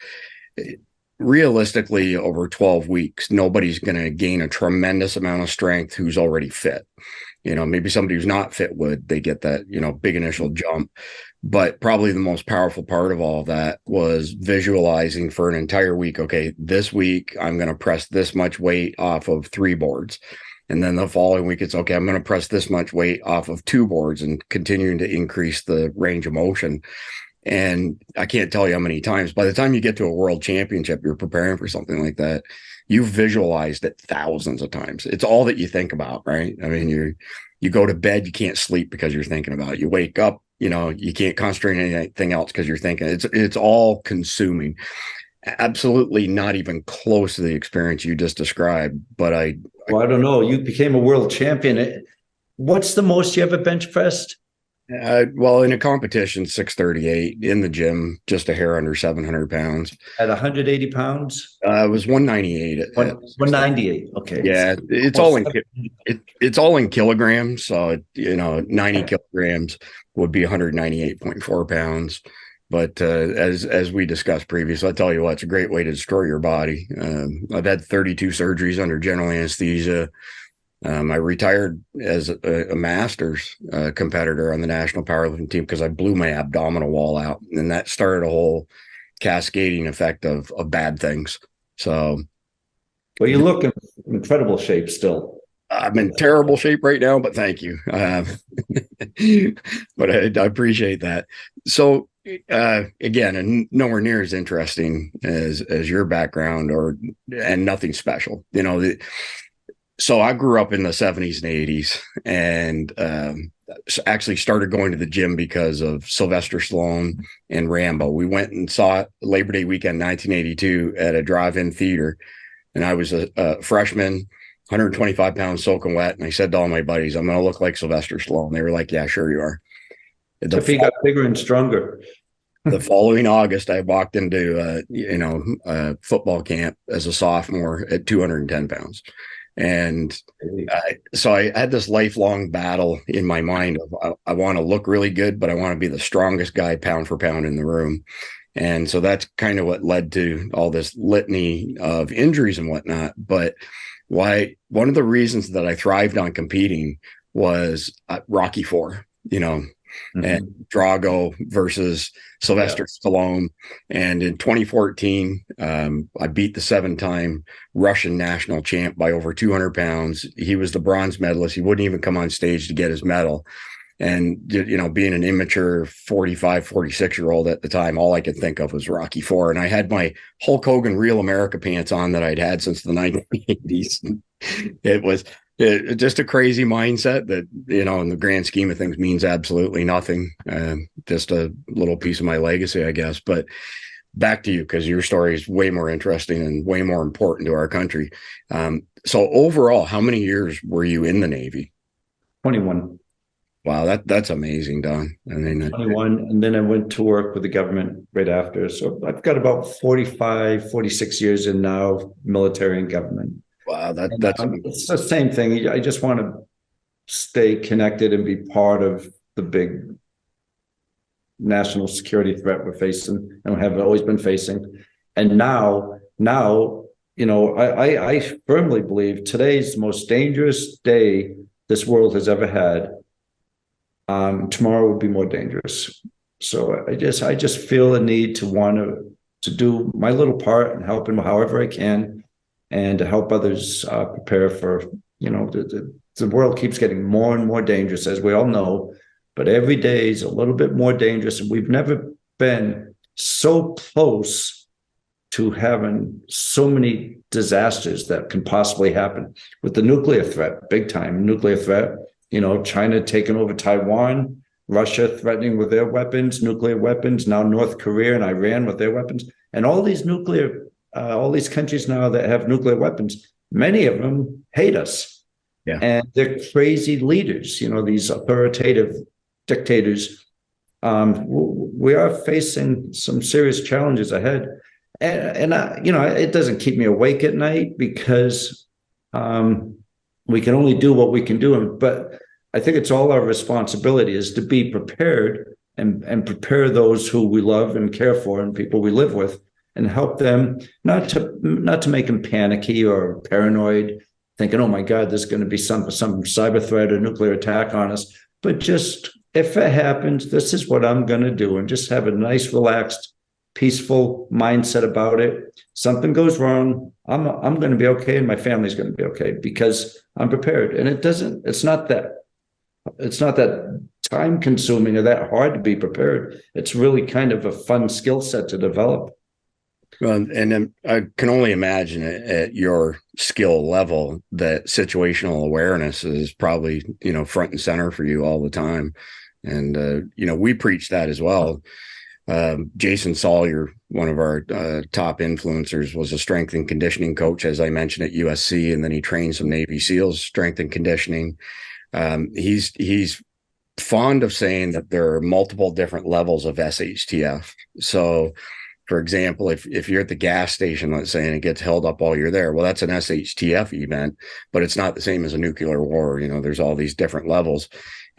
Speaker 1: Realistically, over 12 weeks, nobody's going to gain a tremendous amount of strength who's already fit. Maybe somebody who's not fit they get that, big initial jump. But probably the most powerful part of all of that was visualizing for an entire week. Okay, this week, I'm going to press this much weight off of 3 boards. And then the following week, it's okay, I'm going to press this much weight off of 2 boards and continuing to increase the range of motion. And I can't tell you how many times, by the time you get to a world championship, you're preparing for something like that, you've visualized it thousands of times. It's all that you think about, right? I mean, you go to bed, you can't sleep because you're thinking about it. You wake up, you can't concentrate on anything else because you're thinking. It's all consuming. Absolutely not even close to the experience you just described. But I
Speaker 4: don't know. You became a world champion. What's the most you ever bench pressed?
Speaker 1: Well, in a competition, 638, in the gym, just a hair under 700 pounds.
Speaker 4: At 180 pounds?
Speaker 1: It was 198.
Speaker 4: 198. Okay.
Speaker 1: Yeah, it's all in kilograms. So 90 kilograms would be 198.4 pounds. But as we discussed previously, I tell you what, it's a great way to destroy your body. I've had 32 surgeries under general anesthesia. I retired as a masters competitor on the national powerlifting team because I blew my abdominal wall out, and that started a whole cascading effect of bad things. So,
Speaker 4: well, you look in incredible shape still.
Speaker 1: I'm in terrible shape right now, but thank you. But I appreciate that. So again, and nowhere near as interesting as your background, and nothing special. So I grew up in the 70s and 80s, and actually started going to the gym because of Sylvester Stallone and Rambo. We went and saw Labor Day weekend 1982 at a drive-in theater, and I was a freshman, 125 pounds soaking wet, and I said to all my buddies, I'm going to look like Sylvester Stallone. They were like, yeah, sure you are.
Speaker 4: If he got bigger and stronger.
Speaker 1: The following August, I walked into football camp as a sophomore at 210 pounds. And so I had this lifelong battle in my mind of I want to look really good, but I want to be the strongest guy pound for pound in the room. And so that's kind of what led to all this litany of injuries and whatnot. But one of the reasons that I thrived on competing was Rocky IV, and Drago versus Sylvester Stallone. And in 2014, I beat the 7-time Russian national champ by over 200 pounds. He was the bronze medalist. He wouldn't even come on stage to get his medal. And, being an immature 45, 46-year-old at the time, all I could think of was Rocky IV. And I had my Hulk Hogan Real America pants on that I'd had since the 1980s. It was just a crazy mindset that, in the grand scheme of things means absolutely nothing. Just a little piece of my legacy, I guess. But back to you, because your story is way more interesting and way more important to our country. So overall, how many years were you in the Navy?
Speaker 4: 21.
Speaker 1: Wow, that's amazing, Don.
Speaker 4: 21, and then I went to work with the government right after. So I've got about 45, 46 years in now, military and government.
Speaker 1: Wow, that's
Speaker 4: it's the same thing. I just want to stay connected and be part of the big national security threat we're facing and have always been facing. And now, I firmly believe today's the most dangerous day this world has ever had. Tomorrow would be more dangerous. So I just feel a need to want to do my little part and help him however I can, and to help others prepare for, the world keeps getting more and more dangerous, as we all know, but every day is a little bit more dangerous. And we've never been so close to having so many disasters that can possibly happen with the nuclear threat, big time nuclear threat, China taking over Taiwan, Russia threatening with their weapons, nuclear weapons, now North Korea and Iran with their weapons. And all these countries now that have nuclear weapons, many of them hate us.
Speaker 1: Yeah.
Speaker 4: And they're crazy leaders, these authoritative dictators. We are facing some serious challenges ahead. And it doesn't keep me awake at night because we can only do what we can do. But I think it's all our responsibility is to be prepared and prepare those who we love and care for and people we live with, and help them not to make them panicky or paranoid, thinking, oh my God, there's going to be some cyber threat or nuclear attack on us. But just if it happens, this is what I'm going to do, and just have a nice, relaxed, peaceful mindset about it. Something goes wrong, I'm going to be okay, and my family's going to be okay because I'm prepared. And it's not that time consuming or that hard to be prepared. It's really kind of a fun skill set to develop.
Speaker 1: Well, and then I can only imagine at your skill level that situational awareness is probably, front and center for you all the time. And, we preach that as well. Jason Sawyer, one of our top influencers, was a strength and conditioning coach, as I mentioned, at USC, and then he trained some Navy SEALs strength and conditioning. He's fond of saying that there are multiple different levels of SHTF. So, for example, if you're at the gas station, let's say, and it gets held up while you're there, well, that's an SHTF event, but it's not the same as a nuclear war. There's all these different levels.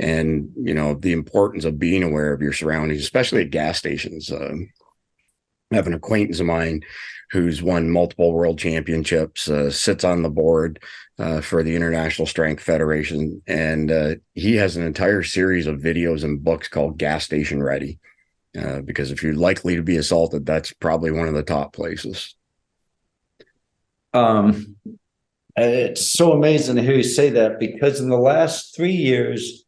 Speaker 1: And, the importance of being aware of your surroundings, especially at gas stations. I have an acquaintance of mine who's won multiple world championships, sits on the board for the International Strength Federation. And he has an entire series of videos and books called Gas Station Ready. Because if you're likely to be assaulted, that's probably one of the top places.
Speaker 4: It's so amazing to hear you say that, because in the last 3 years,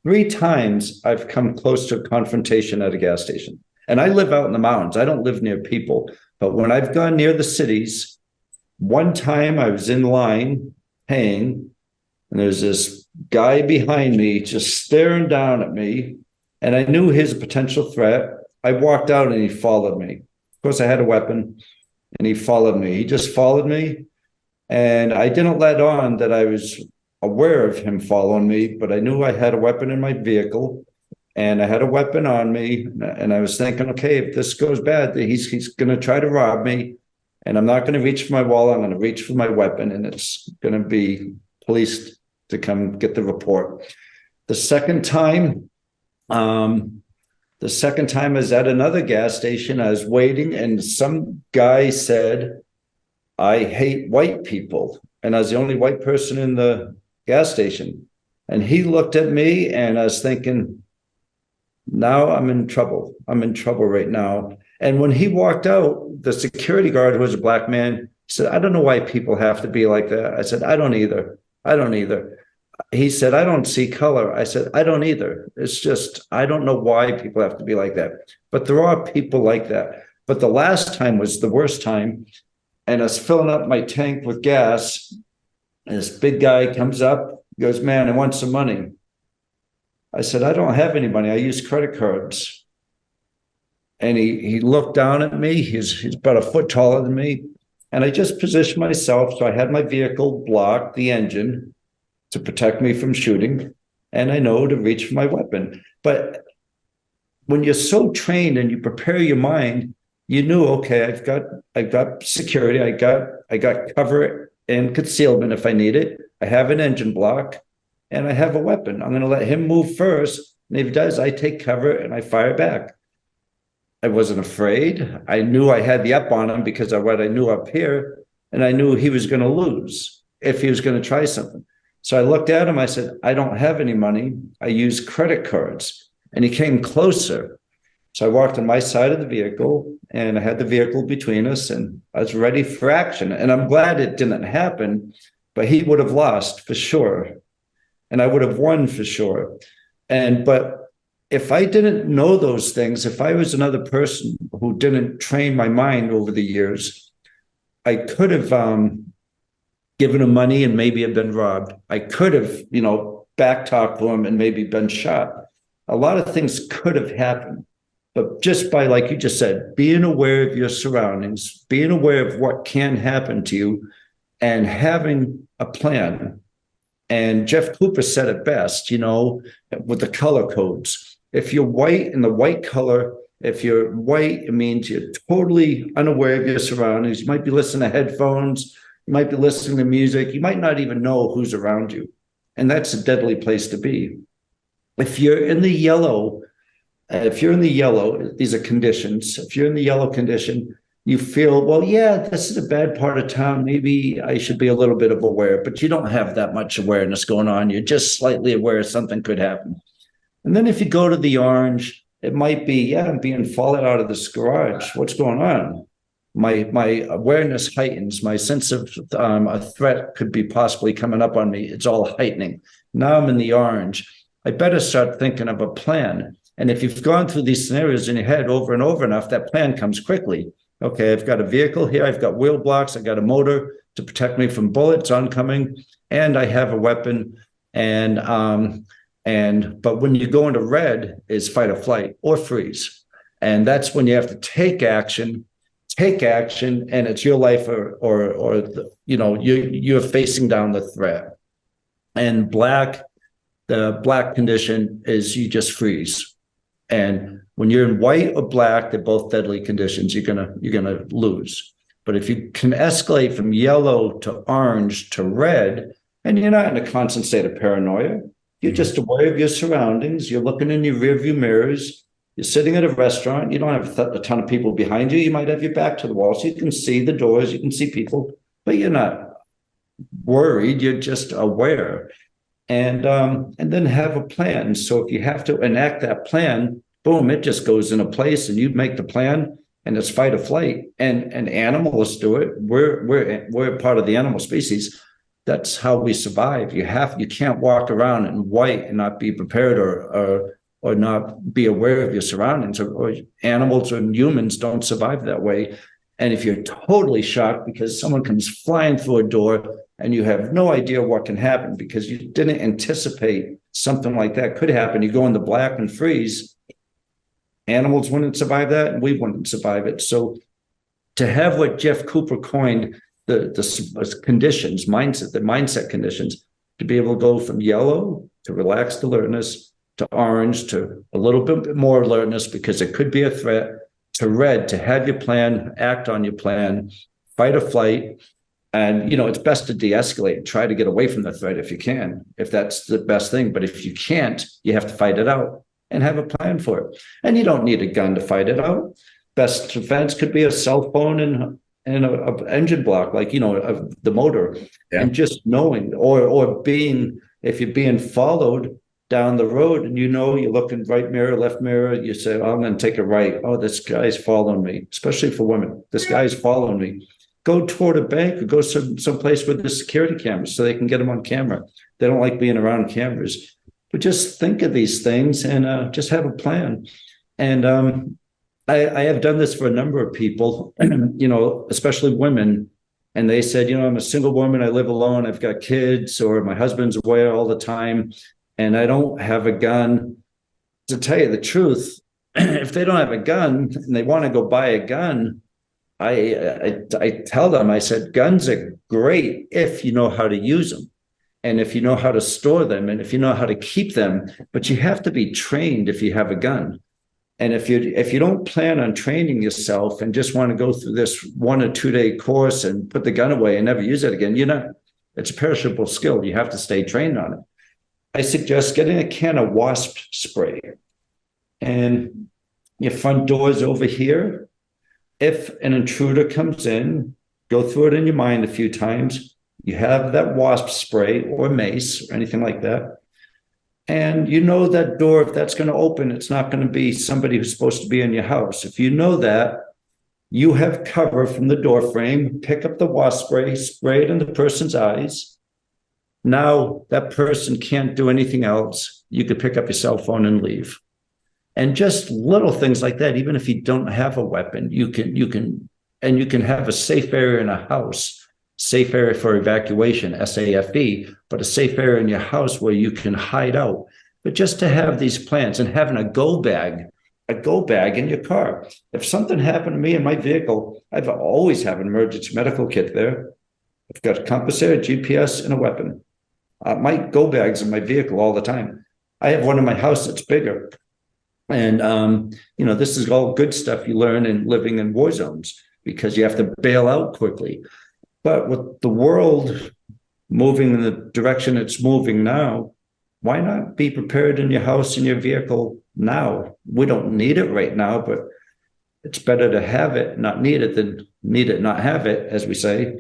Speaker 4: 3 times I've come close to a confrontation at a gas station. And I live out in the mountains. I don't live near people. But when I've gone near the cities, one time I was in line paying, and there's this guy behind me just staring down at me. And I knew he was a potential threat. I walked out and he followed me. Of course, I had a weapon, and he followed me. He just followed me. And I didn't let on that I was aware of him following me, but I knew I had a weapon in my vehicle, and I had a weapon on me. And I was thinking, okay, if this goes bad, he's going to try to rob me, and I'm not going to reach for my wallet. I'm going to reach for my weapon, and it's going to be police to come get the report. The second time I was at another gas station. I was waiting, and some guy said, I hate white people. And I was the only white person in the gas station. And he looked at me, and I was thinking, now I'm in trouble. I'm in trouble right now. And when he walked out, the security guard, who was a black man, said, I don't know why people have to be like that. I said, I don't either. He said, I don't see color. I said, I don't either. It's just, I don't know why people have to be like that. But there are people like that. But the last time was the worst time. And I was filling up my tank with gas. And this big guy comes up, goes, man, I want some money. I said, I don't have any money. I use credit cards. And he looked down at me. He's about a foot taller than me. And I just positioned myself. So I had my vehicle block the engine to protect me from shooting, and I know to reach for my weapon. But when you're so trained and you prepare your mind, you knew, okay, I've got security, I got cover and concealment if I need it. I have an engine block, and I have a weapon. I'm going to let him move first, and if he does, I take cover and I fire back. I wasn't afraid. I knew I had the up on him because of what I knew up here, and I knew he was going to lose if he was going to try something. So I looked at him, I said, I don't have any money. I use credit cards. And he came closer. So I walked on my side of the vehicle, and I had the vehicle between us, and I was ready for action. And I'm glad it didn't happen, but he would have lost for sure. And I would have won for sure. But if I didn't know those things, if I was another person who didn't train my mind over the years, I could have given him money and maybe have been robbed. I could have, backtalked to him and maybe been shot. A lot of things could have happened. But just by, like you just said, being aware of your surroundings, being aware of what can happen to you, and having a plan. And Jeff Cooper said it best, with the color codes. If you're white in the white color, if you're white, it means you're totally unaware of your surroundings. You might be listening to headphones. You might be listening to music. You might not even know who's around you. And that's a deadly place to be. If you're in the yellow, these are conditions. If you're in the yellow condition, you feel, well, yeah, this is a bad part of town. Maybe I should be a little bit of aware, but you don't have that much awareness going on. You're just slightly aware something could happen. And then if you go to the orange, it might be, I'm being followed out of this garage. What's going on? My awareness heightens. My sense of a threat could be possibly coming up on me. It's all heightening. Now I'm in the orange. I better start thinking of a plan. And if you've gone through these scenarios in your head over and over enough, that plan comes quickly. Okay, I've got a vehicle here. I've got wheel blocks. I got a motor to protect me from bullets oncoming, and I have a weapon. But when you go into red, is fight or flight or freeze, and that's when you have to take action, and it's your life or you're facing down the threat. And the black condition is you just freeze. And when you're in white or black, they're both deadly conditions. You're gonna lose. But if you can escalate from yellow to orange to red, and you're not in a constant state of paranoia, you're just aware of your surroundings. You're looking in your rearview mirrors. You're sitting at a restaurant. You don't have a ton of people behind you. You might have your back to the wall, so you can see the doors. You can see people, but you're not worried. You're just aware. And then have a plan. So if you have to enact that plan, boom, it just goes into place, and you make the plan, and it's fight or flight. And animals do it. We're part of the animal species. That's how we survive. You can't walk around in white and not be prepared or not be aware of your surroundings. Or animals or humans don't survive that way. And if you're totally shocked because someone comes flying through a door and you have no idea what can happen because you didn't anticipate something like that could happen, you go into black and freeze. Animals wouldn't survive that, and we wouldn't survive it. So to have what Jeff Cooper coined, the conditions, the mindset conditions, to be able to go from yellow to relaxed alertness to orange to a little bit more alertness because it could be a threat, to red, to have your plan, act on your plan, fight or flight. And, it's best to de-escalate, try to get away from the threat if you can, if that's the best thing. But if you can't, you have to fight it out and have a plan for it. And you don't need a gun to fight it out. Best defense could be a cell phone and an engine block, like, the motor. Yeah. And just knowing, or being, if you're being followed down the road and you're looking right mirror, left mirror, you say, oh, I'm going to take a right. Oh, this guy's following me, especially for women. This guy's following me. Go toward a bank or go someplace with the security cameras so they can get them on camera. They don't like being around cameras. But just think of these things and just have a plan. And I have done this for a number of people, especially women. And they said, I'm a single woman. I live alone. I've got kids, or my husband's away all the time, and I don't have a gun. To tell you the truth, if they don't have a gun and they want to go buy a gun, I tell them, I said, guns are great if you know how to use them, and if you know how to store them, and if you know how to keep them, but you have to be trained if you have a gun. And if you don't plan on training yourself and just want to go through this 1 or 2 day course and put the gun away and never use it again, it's a perishable skill. You have to stay trained on it. I suggest getting a can of wasp spray, and your front door is over here. If an intruder comes in, go through it in your mind a few times. You have that wasp spray or mace or anything like that. And that door, if that's going to open, it's not going to be somebody who's supposed to be in your house. If you know that, you have cover from the door frame, pick up the wasp spray, spray it in the person's eyes. Now that person can't do anything else. you could pick up your cell phone and leave. And just little things like that, even if you don't have a weapon, you can have a safe area in a house, safe area for evacuation, SAFE, but a safe area in your house where you can hide out. But just to have these plans and having a go bag in your car. If something happened to me in my vehicle, I've always have an emergency medical kit there. I've got a compass there, GPS, and a weapon. My go bags in my vehicle all the time. I have one in my house that's bigger. And, this is all good stuff you learn in living in war zones because you have to bail out quickly. But with the world moving in the direction it's moving now, why not be prepared in your house and your vehicle now? We don't need it right now, but it's better to have it, not need it, than need it, not have it, as we say.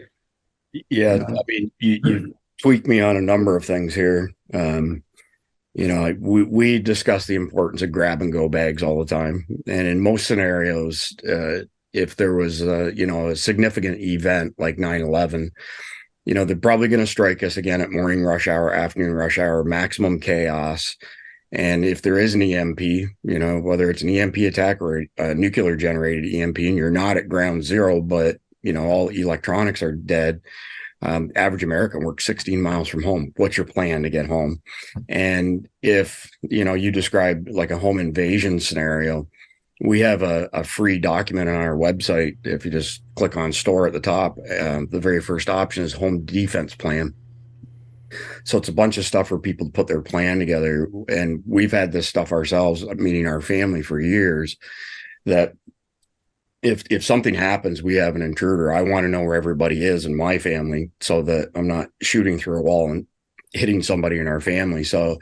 Speaker 1: Yeah, I mean, you tweaked me on a number of things here. We discuss the importance of grab and go bags all the time. And in most scenarios, if there was a significant event like 9/11, they're probably going to strike us again at morning rush hour, afternoon rush hour, maximum chaos. And if there is an EMP, whether it's an EMP attack or a nuclear generated EMP, and you're not at ground zero, but all electronics are dead. Average American works 16 miles from home. What's your plan to get home? And if, you describe like a home invasion scenario, we have a free document on our website. If you just click on store at the top, the very first option is home defense plan. So it's a bunch of stuff for people to put their plan together. And we've had this stuff ourselves, meaning our family, for years, that if something happens, we have an intruder. I want to know where everybody is in my family so that I'm not shooting through a wall and hitting somebody in our family. So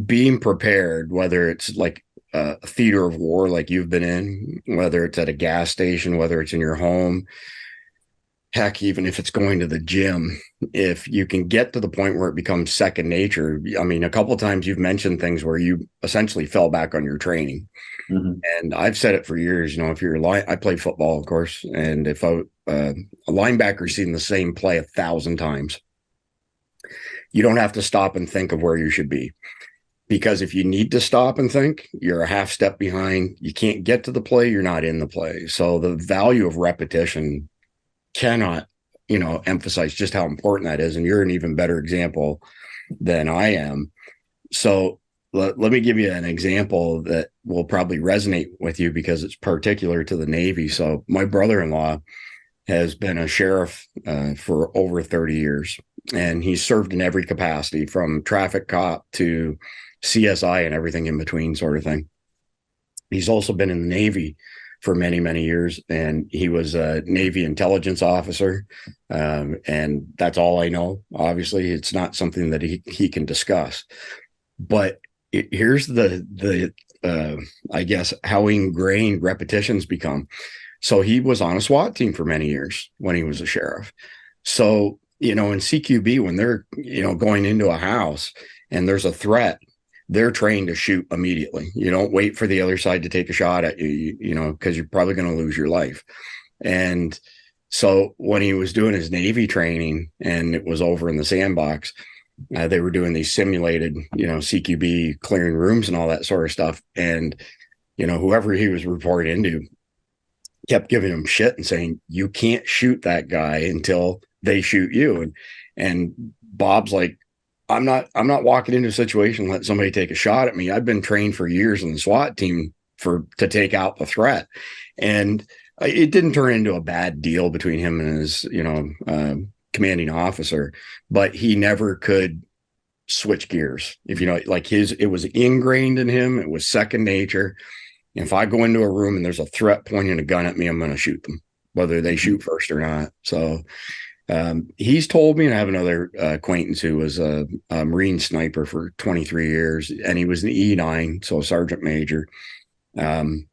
Speaker 1: being prepared, whether it's like a theater of war like you've been in, whether it's at a gas station, whether it's in your home, heck, even if it's going to the gym, if you can get to the point where it becomes second nature. I mean, a couple of times you've mentioned things where you essentially fell back on your training. Mm-hmm. And I've said it for years, if you're I play football, of course, and if a linebacker's seen the same play 1,000 times, you don't have to stop and think of where you should be. Because if you need to stop and think, you're a half step behind. You can't get to the play. You're not in the play. So the value of repetition cannot, emphasize just how important that is. And you're an even better example than I am. So let me give you an example that will probably resonate with you because it's particular to the Navy. So my brother-in-law has been a sheriff for over 30 years, and he's served in every capacity from traffic cop to CSI and everything in between, sort of thing. He's also been in the Navy for many, many years, and he was a Navy intelligence officer. And that's all I know. Obviously, it's not something that he can discuss. But here's the I guess how ingrained repetitions become. So he was on a SWAT team for many years when he was a sheriff. So, in CQB, when they're, going into a house and there's a threat, they're trained to shoot immediately. You don't wait for the other side to take a shot at you, because you're probably going to lose your life. And so when he was doing his Navy training and it was over in the sandbox, they were doing these simulated, CQB clearing rooms and all that sort of stuff. And, whoever he was reported into kept giving him shit and saying, you can't shoot that guy until they shoot you. And Bob's like, I'm not walking into a situation and let somebody take a shot at me. I've been trained for years in the SWAT team to take out the threat. And it didn't turn into a bad deal between him and his, commanding officer, but he never could switch gears. If it was ingrained in him. It was second nature. If I go into a room and there's a threat pointing a gun at me, I'm going to shoot them, whether they shoot first or not. So he's told me, and I have another acquaintance who was a Marine sniper for 23 years, and he was an E9, so a sergeant major. Both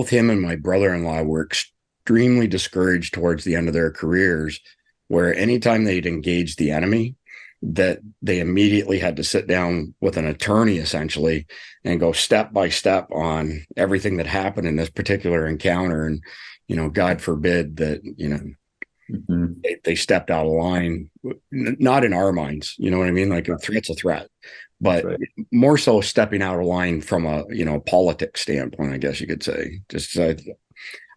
Speaker 1: him and my brother-in-law were extremely discouraged towards the end of their careers, where anytime they'd engaged the enemy, that they immediately had to sit down with an attorney essentially and go step by step on everything that happened in this particular encounter. And, God forbid that,
Speaker 4: Mhm.
Speaker 1: They stepped out of line, not in our minds, you know what I mean? Like a threat's a threat, but
Speaker 4: Right.
Speaker 1: more so stepping out of line from a, politics standpoint, I guess you could say. Just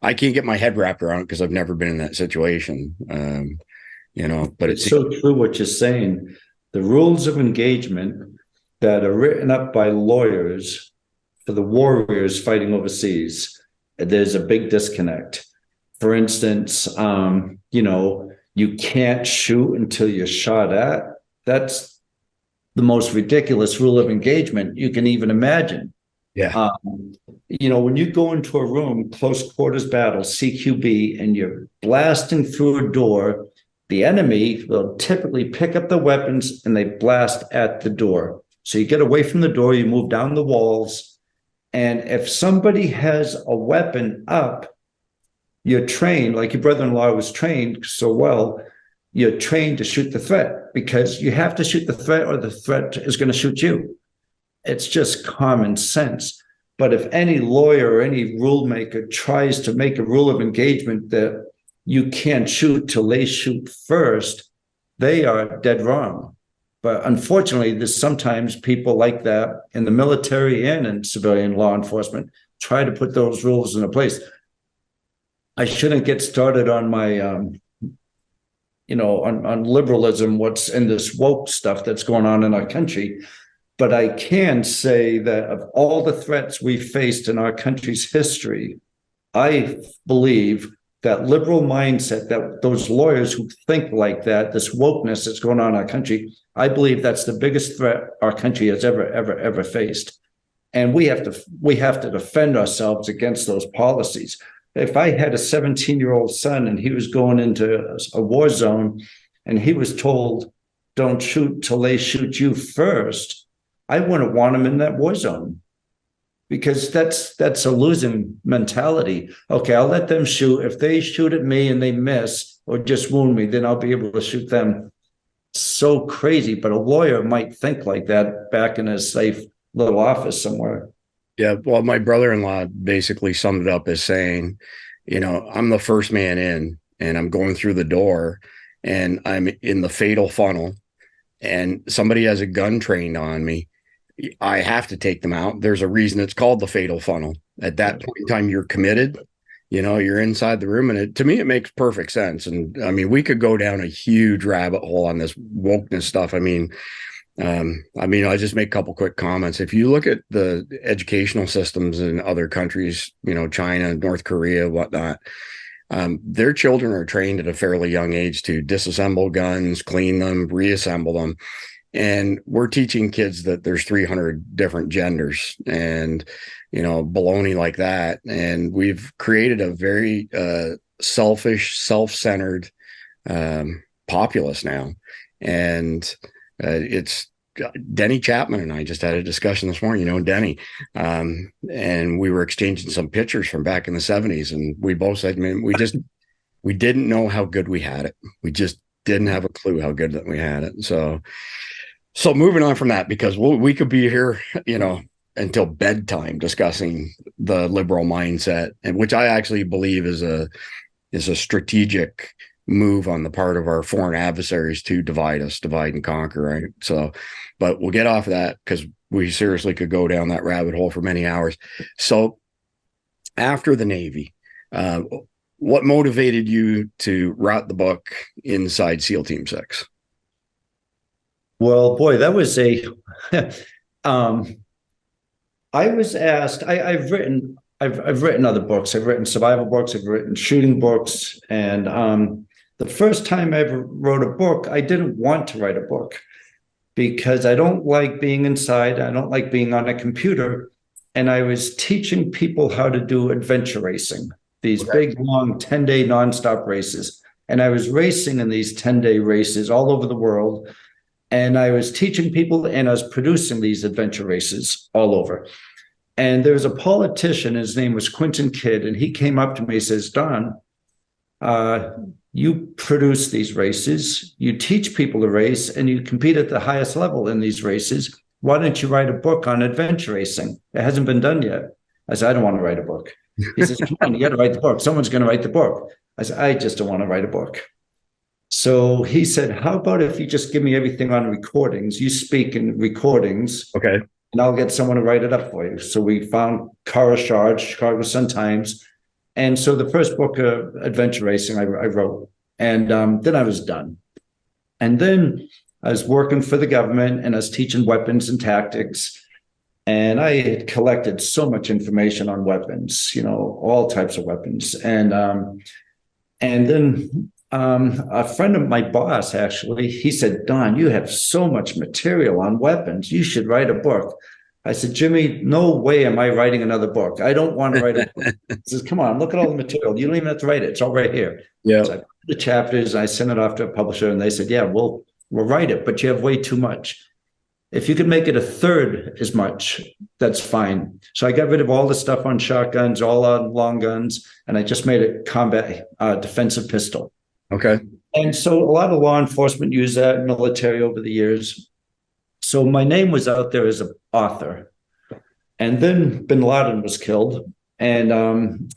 Speaker 1: I can't get my head wrapped around it because I've never been in that situation. But
Speaker 4: It's so true what you're saying. The rules of engagement that are written up by lawyers for the warriors fighting overseas, there's a big disconnect. For instance, you can't shoot until you're shot at. That's the most ridiculous rule of engagement you can even imagine.
Speaker 1: yeah,
Speaker 4: When you go into a room, close quarters battle, CQB, and you're blasting through a door, the enemy will typically pick up the weapons and they blast at the door. So you get away from the door, you move down the walls. And if somebody has a weapon up, you're trained, like your brother-in-law was trained so well, you're trained to shoot the threat because you have to shoot the threat or the threat is going to shoot you. It's just common sense. But if any lawyer or any rule maker tries to make a rule of engagement that you can't shoot till they shoot first, they are dead wrong. But unfortunately, there's sometimes people like that in the military and in civilian law enforcement try to put those rules into place. I shouldn't get started on my, on liberalism, what's in this woke stuff that's going on in our country. But I can say that of all the threats we faced in our country's history, I believe that liberal mindset, that those lawyers who think like that, this wokeness that's going on in our country, I believe that's the biggest threat our country has ever faced. And we have to defend ourselves against those policies. If I had a 17-year-old son and he was going into a war zone and he was told, don't shoot till they shoot you first, I wouldn't want him in that war zone because that's a losing mentality. Okay, I'll let them shoot. If they shoot at me and they miss or just wound me, then I'll be able to shoot them. So crazy, but a lawyer might think like that back in his safe little office somewhere.
Speaker 1: Yeah, well, my brother-in-law basically summed it up as saying, I'm the first man in and I'm going through the door and I'm in the fatal funnel and somebody has a gun trained on me. I have to take them out. There's a reason it's called the fatal funnel. At that point in time, you're committed, you're inside the room. And to me, it makes perfect sense. And I mean, we could go down a huge rabbit hole on this wokeness stuff. I just make a couple quick comments. If you look at the educational systems in other countries, China, North Korea, whatnot, their children are trained at a fairly young age to disassemble guns, clean them, reassemble them. And we're teaching kids that there's 300 different genders and, baloney like that. And we've created a very selfish, self-centered populace now. And it's Denny Chapman and I just had a discussion this morning, Denny, and we were exchanging some pictures from back in the 70s. And we both said, man, we didn't know how good we had it. We just didn't have a clue how good that we had it. So moving on from that, because we could be here, until bedtime discussing the liberal mindset, and which I actually believe is a strategic move on the part of our foreign adversaries to divide and conquer, right? So, but we'll get off of that because we seriously could go down that rabbit hole for many hours. So after the Navy, what motivated you to write the book Inside SEAL Team 6?
Speaker 4: Well, boy, that was I was asked, I've written other books. I've written survival books, I've written shooting books. And the first time I ever wrote a book, I didn't want to write a book because I don't like being inside. I don't like being on a computer. And I was teaching people how to do adventure racing, these big, long 10-day nonstop races. And I was racing in these 10-day races all over the world. And I was teaching people and I was producing these adventure races all over. And there was a politician, his name was Quentin Kidd, and he came up to me and says, Don, you produce these races, you teach people to race, and you compete at the highest level in these races. Why don't you write a book on adventure racing? It hasn't been done yet. I said, I don't want to write a book. He says, come on, you got to write the book. Someone's going to write the book. I said, I just don't want to write a book. So he said, how about if you just give me everything on recordings? You speak in recordings.
Speaker 1: Okay.
Speaker 4: And I'll get someone to write it up for you. So we found Cara Shard, Chicago Sun-Times. And so the first book, Adventure Racing, I wrote. And then I was done. And then I was working for the government and I was teaching weapons and tactics. And I had collected so much information on weapons, all types of weapons. And then a friend of my boss, actually, he said, Don, you have so much material on weapons. You should write a book. I said, Jimmy, no way am I writing another book. I don't want to write a book. He says, come on, look at all the material. You don't even have to write it. It's all right here.
Speaker 1: Yeah.
Speaker 4: So I put the chapters, I sent it off to a publisher, and they said, yeah, we'll write it, but you have way too much. If you could make it a third as much, that's fine. So I got rid of all the stuff on shotguns, all on long guns, and I just made a combat defensive pistol.
Speaker 1: Okay.
Speaker 4: And so a lot of law enforcement use that, military over the years. So my name was out there as an author. And then bin Laden was killed. And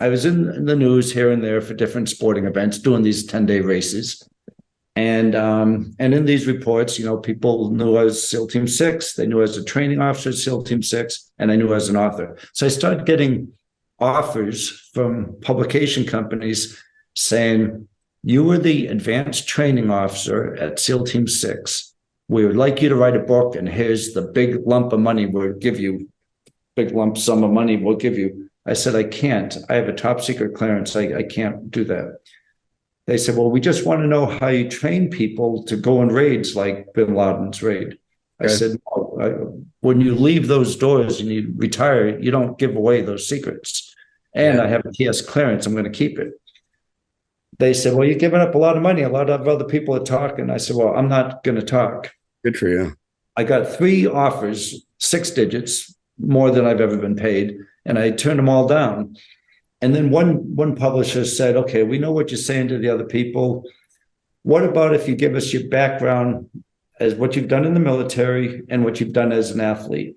Speaker 4: I was in the news here and there for different sporting events, doing these 10-day races. And in these reports, people knew I was SEAL Team 6. They knew I was a training officer at SEAL Team 6, and I knew I was an author. So I started getting offers from publication companies saying, you were the advanced training officer at SEAL Team 6. We would like you to write a book, and here's the big lump of money we'll give you. Big lump sum of money we'll give you. I said, I can't. I have a top secret clearance. I can't do that. They said, well, we just want to know how you train people to go in raids like bin Laden's raid. Okay. I said, no, when you leave those doors and you retire, you don't give away those secrets. And I have a TS clearance. I'm going to keep it. They said, well, you're giving up a lot of money. A lot of other people are talking. I said, well, I'm not going to talk.
Speaker 1: Good for you.
Speaker 4: I got 3 offers, 6 digits, more than I've ever been paid. And I turned them all down. And then one publisher said, okay, we know what you're saying to the other people. What about if you give us your background as what you've done in the military and what you've done as an athlete?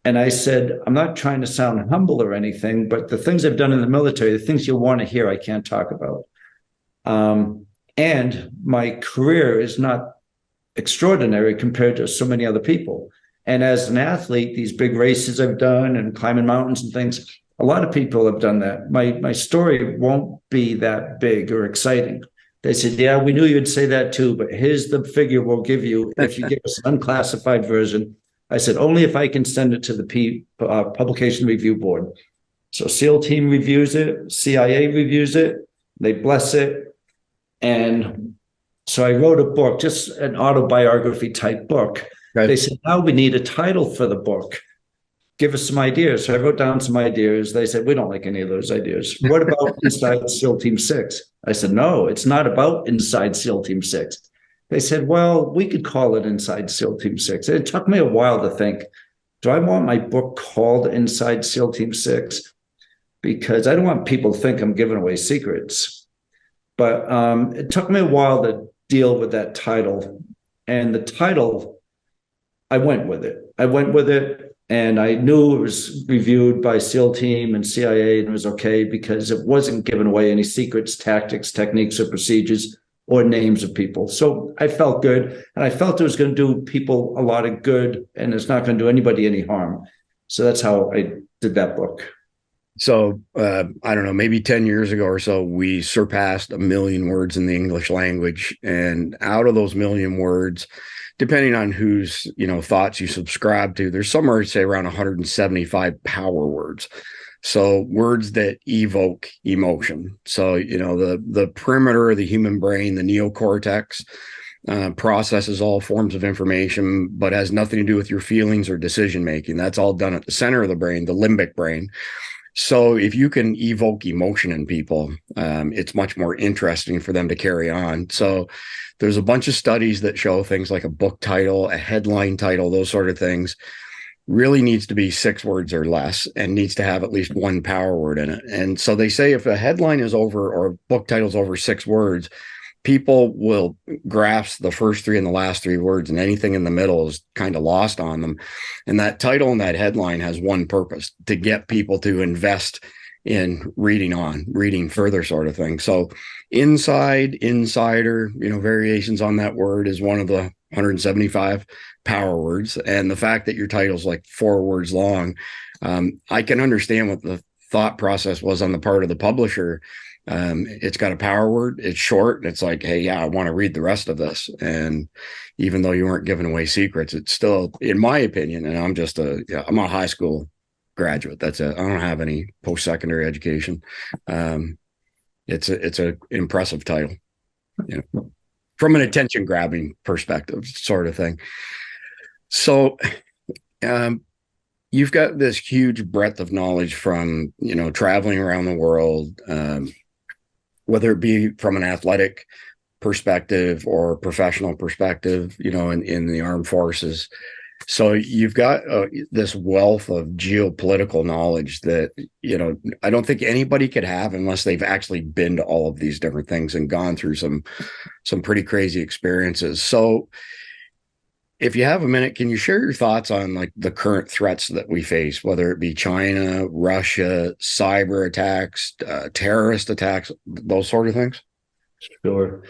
Speaker 4: And I said, I'm not trying to sound humble or anything, but the things I've done in the military, the things you'll want to hear, I can't talk about. And my career is not extraordinary compared to so many other people. And as an athlete, these big races I've done and climbing mountains and things, a lot of people have done that. My story won't be that big or exciting. They said, yeah, we knew you'd say that too, but here's the figure we'll give you if you give us an unclassified version. I said, only if I can send it to the Publication Review Board. So SEAL Team reviews it, CIA reviews it, they bless it. And so I wrote a book, just an autobiography type book. Right. They said, now we need a title for the book. Give us some ideas. So I wrote down some ideas. They said, we don't like any of those ideas. What about Inside SEAL Team 6? I said, no, it's not about Inside SEAL Team 6. They said, well, we could call it Inside SEAL Team 6. And it took me a while to think, do I want my book called Inside SEAL Team 6? Because I don't want people to think I'm giving away secrets. But it took me a while to deal with that title. And the title, I went with it. And I knew it was reviewed by SEAL Team and CIA, and it was okay because it wasn't giving away any secrets, tactics, techniques, or procedures, or names of people. So I felt good, and I felt it was going to do people a lot of good, and it's not going to do anybody any harm. So that's how I did that book.
Speaker 1: So I don't know, maybe 10 years ago or so, we surpassed 1 million words in the English language. And out of those 1 million words, depending on whose, thoughts you subscribe to, there's somewhere, say, around 175 power words. So words that evoke emotion. So, the perimeter of the human brain, the neocortex, processes all forms of information, but has nothing to do with your feelings or decision making. That's all done at the center of the brain, the limbic brain. So if you can evoke emotion in people, it's much more interesting for them to carry on. So there's a bunch of studies that show things like a book title, a headline title, those sort of things really needs to be 6 words or less and needs to have at least 1 power word in it. And so they say if a headline is over or a book title is over 6 words, people will grasp the first 3 and the last 3 words, and anything in the middle is kind of lost on them. And that title and that headline has one purpose: to get people to invest in reading further sort of thing. So insider, variations on that word is one of the 175 power words. And the fact that your title's like 4 words long, I can understand what the thought process was on the part of the publisher. It's got a power word, it's short, and it's like, hey, yeah, I want to read the rest of this. And even though you weren't giving away secrets, it's still, in my opinion, and I'm a high school graduate. That's it. I don't have any post-secondary education. It's a impressive title, from an attention grabbing perspective sort of thing. So, you've got this huge breadth of knowledge from, traveling around the world, whether it be from an athletic perspective or professional perspective, in the armed forces. So you've got this wealth of geopolitical knowledge that, I don't think anybody could have unless they've actually been to all of these different things and gone through some pretty crazy experiences. So if you have a minute, can you share your thoughts on like the current threats that we face, whether it be China, Russia, cyber attacks, terrorist attacks, those sort of things?
Speaker 4: Sure.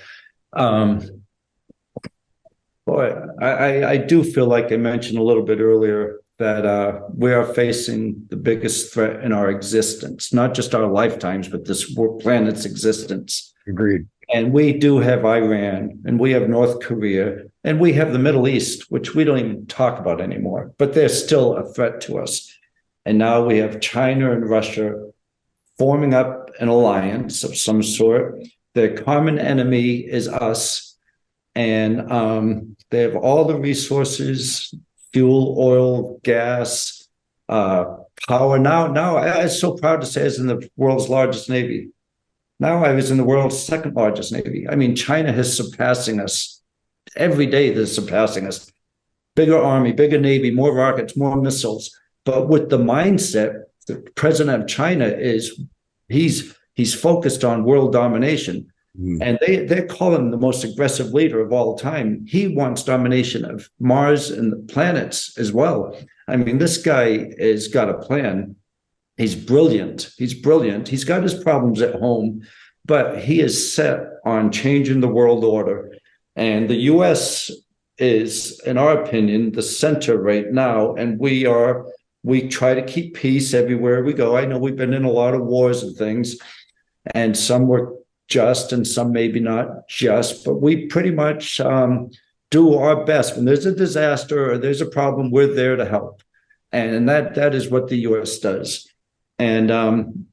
Speaker 4: Boy, I do feel like I mentioned a little bit earlier that we are facing the biggest threat in our existence, not just our lifetimes, but this planet's existence.
Speaker 1: Agreed.
Speaker 4: And we do have Iran, and we have North Korea, and we have the Middle East, which we don't even talk about anymore, but they're still a threat to us. And now we have China and Russia forming up an alliance of some sort. Their common enemy is us. And they have all the resources, fuel, oil, gas, power. Now I'm so proud to say I was in the world's largest Navy. Now I was in the world's second largest Navy. I mean, China is surpassing us. Every day they're surpassing us. Bigger army, bigger Navy, more rockets, more missiles. But with the mindset, the president of China he's focused on world domination. And they call him the most aggressive leader of all time. He wants domination of Mars and the planets as well. I mean, this guy has got a plan. He's brilliant. He's got his problems at home, but he is set on changing the world order. And the U.S. is, in our opinion, the center right now. And we try to keep peace everywhere we go. I know we've been in a lot of wars and things, and some were just and some maybe not just, but we pretty much do our best. When there's a disaster or there's a problem, we're there to help. And that is what the U.S. does. And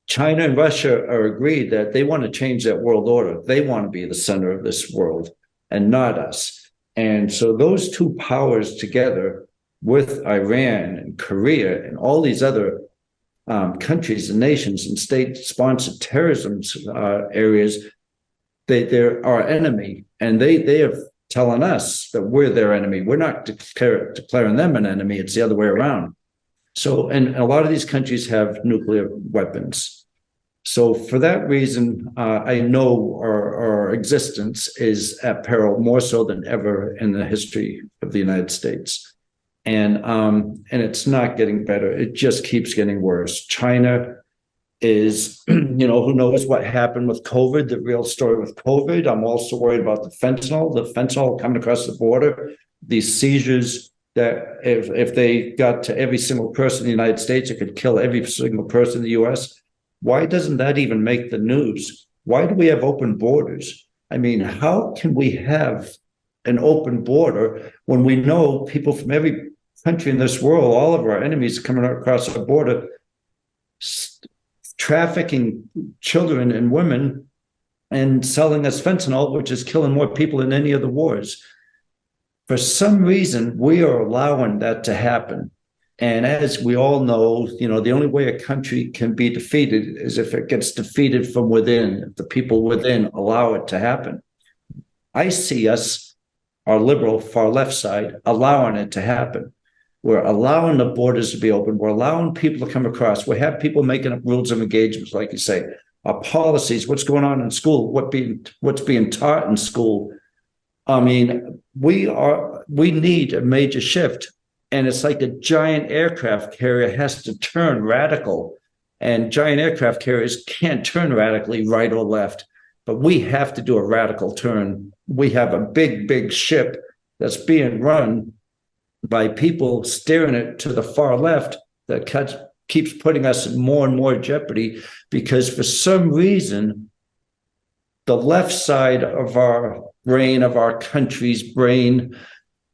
Speaker 4: China and Russia are agreed that they want to change that world order. They want to be the center of this world and not us. And so those two powers together with Iran and Korea and all these other countries and nations and state-sponsored terrorism areas, they're our enemy, and they are telling us that we're their enemy. We're not declaring them an enemy. It's the other way around. So, and a lot of these countries have nuclear weapons. So for that reason, I know our existence is at peril more so than ever in the history of the United States. And it's not getting better. It just keeps getting worse. China is, who knows what happened with COVID, the real story with COVID. I'm also worried about the fentanyl coming across the border, these seizures that if they got to every single person in the United States, it could kill every single person in the US. Why doesn't that even make the news? Why do we have open borders? I mean, how can we have an open border when we know people from every country in this world, all of our enemies coming across our border, trafficking children and women and selling us fentanyl, which is killing more people than any of the wars. For some reason, we are allowing that to happen. And as we all know, the only way a country can be defeated is if it gets defeated from within, if the people within allow it to happen. I see us, our liberal far left side, allowing it to happen. We're allowing the borders to be open. We're allowing people to come across. We have people making up rules of engagements, like you say, our policies, what's going on in school, what's being taught in school. I mean, we need a major shift. And it's like a giant aircraft carrier has to turn radical And giant aircraft carriers can't turn radically right or left, but we have to do a radical turn. We have a big, big ship that's being run by people steering it to the far left that keeps putting us in more and more jeopardy, because for some reason, the left side of our brain, of our country's brain,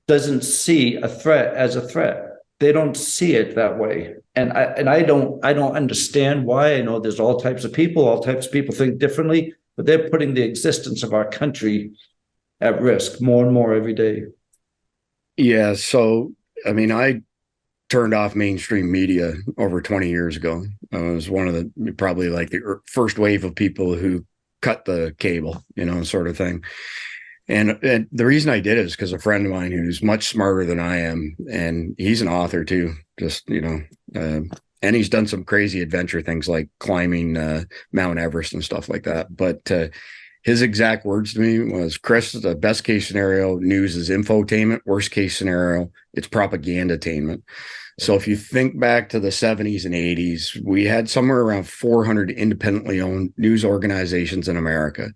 Speaker 4: doesn't see a threat as a threat. They don't see it that way. And I don't understand why. I know there's all types of people think differently, but they're putting the existence of our country at risk more and more every day.
Speaker 1: Yeah. So, I mean, I turned off mainstream media over 20 years ago. I was one of the, probably like the first wave of people who cut the cable, sort of thing. And the reason I did it is because a friend of mine who's much smarter than I am, and he's an author too, just, and he's done some crazy adventure things like climbing Mount Everest and stuff like that. But his exact words to me was, Chris, the best case scenario, news is infotainment. Worst case scenario, it's propaganda-tainment. So if you think back to the 70s and 80s, we had somewhere around 400 independently owned news organizations in America.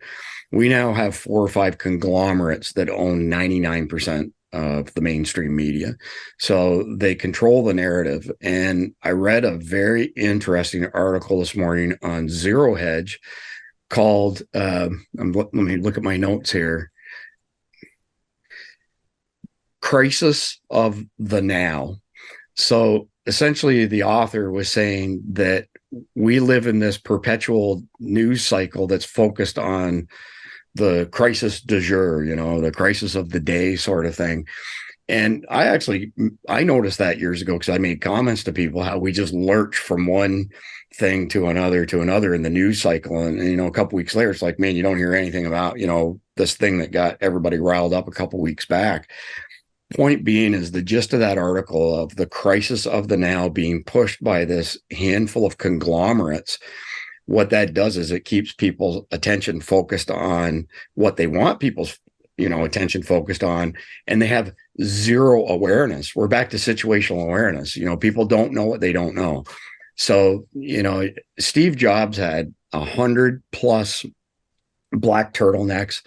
Speaker 1: We now have 4 or 5 conglomerates that own 99% of the mainstream media. So they control the narrative. And I read a very interesting article this morning on Zero Hedge called, let me look at my notes here, Crisis of the Now. So essentially the author was saying that we live in this perpetual news cycle that's focused on the crisis du jour, the crisis of the day sort of thing. And I noticed that years ago, because I made comments to people how we just lurch from one thing to another in the news cycle. And a couple weeks later, it's like, man, you don't hear anything about, this thing that got everybody riled up a couple weeks back. Point being is the gist of that article of the crisis of the now being pushed by this handful of conglomerates. What that does is it keeps people's attention focused on what they want people's, attention focused on, and they have zero awareness. We're back to situational awareness. People don't know what they don't know. So, Steve Jobs had 100+ black turtlenecks,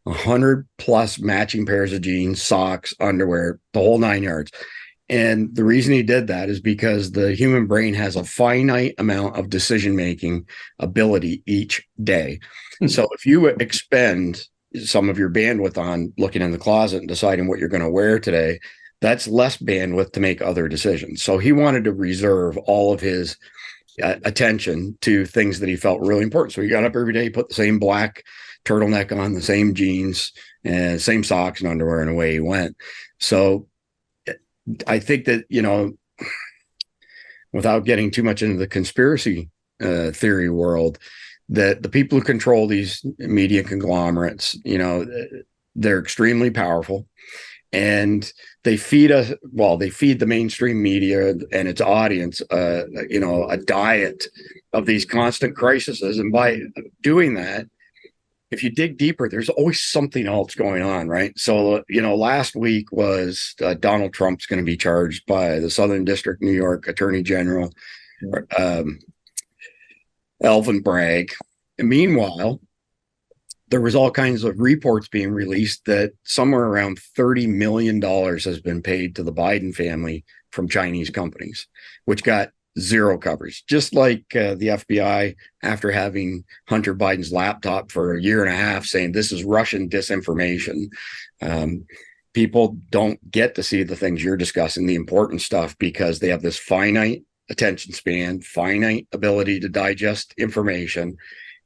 Speaker 1: 100+ matching pairs of jeans, socks, underwear, the whole 9 yards. And the reason he did that is because the human brain has a finite amount of decision-making ability each day. So if you expend some of your bandwidth on looking in the closet and deciding what you're going to wear today, that's less bandwidth to make other decisions. So he wanted to reserve all of his attention to things that he felt really important. So he got up every day, put the same black turtleneck on, the same jeans, and same socks and underwear, and away he went. So I think that, without getting too much into the conspiracy theory world, that the people who control these media conglomerates, they're extremely powerful, and they feed us. Well, they feed the mainstream media and its audience, a diet of these constant crises. And by doing that, if you dig deeper, there's always something else going on, right? So, last week was Donald Trump's going to be charged by the Southern District, New York Attorney General, Alvin Bragg. And meanwhile, there was all kinds of reports being released that somewhere around $30 million has been paid to the Biden family from Chinese companies, which got zero coverage. Just like the FBI, after having Hunter Biden's laptop for a year and a half, saying this is Russian disinformation. People don't get to see the things you're discussing, the important stuff, because they have this finite attention span, finite ability to digest information.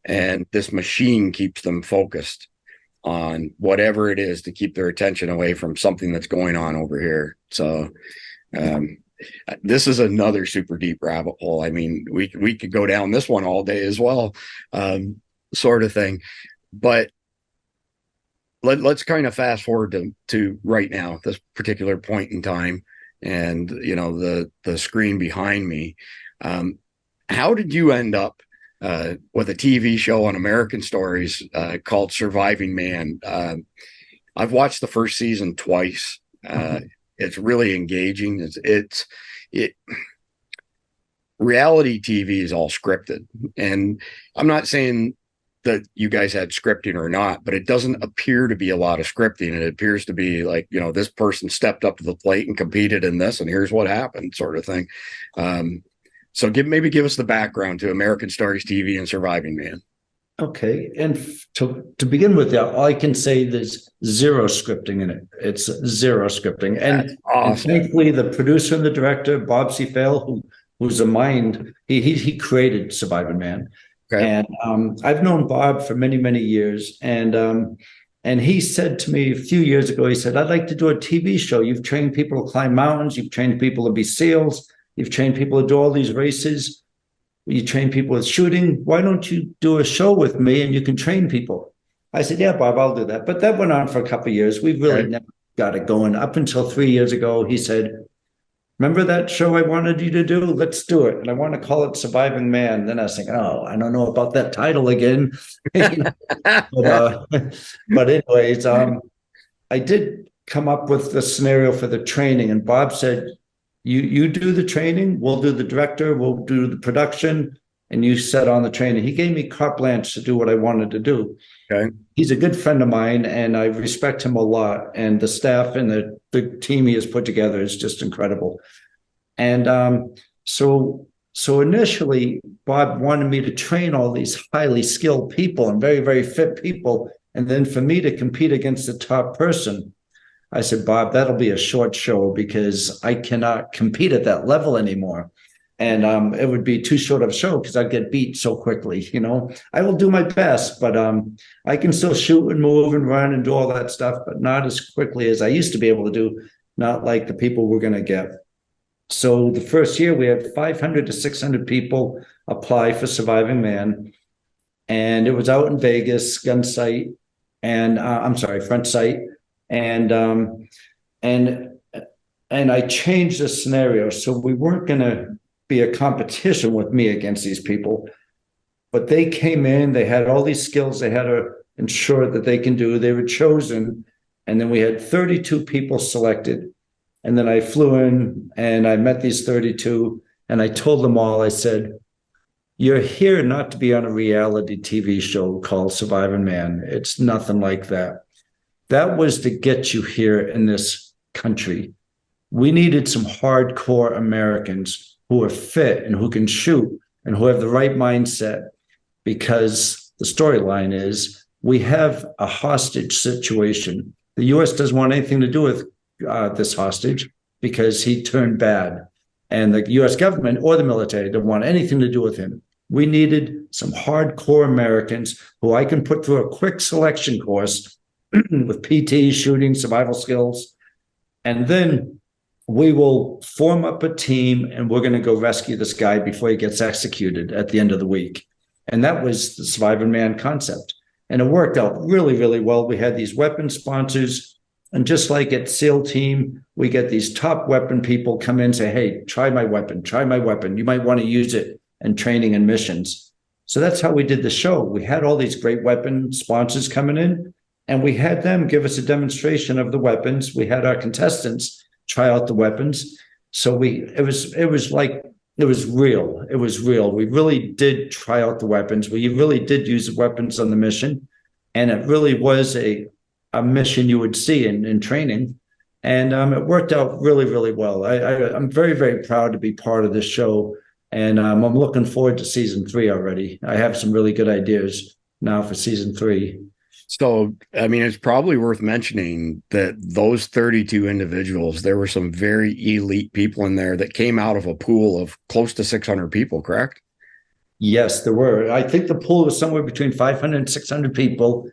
Speaker 1: And this machine keeps them focused on whatever it is to keep their attention away from something that's going on over here. So this is another super deep rabbit hole. I mean, we could go down this one all day as well, sort of thing. But let's kind of fast forward to right now, this particular point in time, and the screen behind me. How did you end up with a TV show on American Stories called Surviving Mann? I've watched the first season twice. It's really engaging. reality TV is all scripted. And I'm not saying that you guys had scripting or not, but it doesn't appear to be a lot of scripting. It appears to be like, this person stepped up to the plate and competed in this, and here's what happened, sort of thing. So maybe give us the background to American Stories TV and Surviving Man.
Speaker 4: Okay. And to begin with, all I can say there's zero scripting in it. It's zero scripting. And,
Speaker 1: awesome.
Speaker 4: And thankfully, the producer and the director, Bob C. Fail, who's a mind, he created Surviving Man. Okay. And I've known Bob for many, many years. And he said to me a few years ago, he said, I'd like to do a TV show. You've trained people to climb mountains. You've trained people to be SEALs. You've trained people to do all these races. You train people with shooting. Why don't you do a show with me and you can train people? I said, yeah, Bob, I'll do that. But that went on for a couple of years. We really never got it going. Up until 3 years ago, he said, remember that show I wanted you to do? Let's do it. And I want to call it Surviving Man. Then I was thinking, I don't know about that title again. but anyways, I did come up with the scenario for the training. And Bob said, you do the training, we'll do the director, we'll do the production, and you set on the training. He gave me carte blanche to do what I wanted to do. Okay. He's a good friend of mine, and I respect him a lot. And the staff and the team he has put together is just incredible. And so initially, Bob wanted me to train all these highly skilled people and very, very fit people, and then for me to compete against the top person. I said, Bob, that'll be a short show because I cannot compete at that level anymore. And it would be too short of a show because I'd get beat so quickly. I will do my best, but I can still shoot and move and run and do all that stuff, but not as quickly as I used to be able to do, not like the people we're going to get. So the first year we had 500 to 600 people apply for Surviving Man. And it was out in Vegas, gun site, and front site. And I changed the scenario. So we weren't going to be a competition with me against these people, but they came in, they had all these skills they had to ensure that they can do. They were chosen. And then we had 32 people selected. And then I flew in and I met these 32 and I told them all, I said, you're here not to be on a reality TV show called Surviving Man. It's nothing like that. That was to get you here in this country. We needed some hardcore Americans who are fit and who can shoot and who have the right mindset, because the storyline is we have a hostage situation. The U.S. doesn't want anything to do with this hostage because he turned bad. And the U.S. government or the military don't want anything to do with him. We needed some hardcore Americans who I can put through a quick selection course with PT, shooting, survival skills. And then we will form up a team and we're going to go rescue this guy before he gets executed at the end of the week. And that was the Surviving Man concept. And it worked out really, really well. We had these weapon sponsors. And just like at SEAL team, we get these top weapon people come in and say, hey, try my weapon. You might want to use it in training and missions. So that's how we did the show. We had all these great weapon sponsors coming in. And we had them give us a demonstration of the weapons. We had our contestants try out the weapons. So it was real. It was real. We really did try out the weapons. We really did use the weapons on the mission. And it really was a mission you would see in training. And it worked out really, really well. I'm very, very proud to be part of this show. And I'm looking forward to season 3 already. I have some really good ideas now for season 3.
Speaker 1: So, I mean, it's probably worth mentioning that those 32 individuals, there were some very elite people in there that came out of a pool of close to 600 people, correct?
Speaker 4: Yes, there were. I think the pool was somewhere between 500 and 600 people.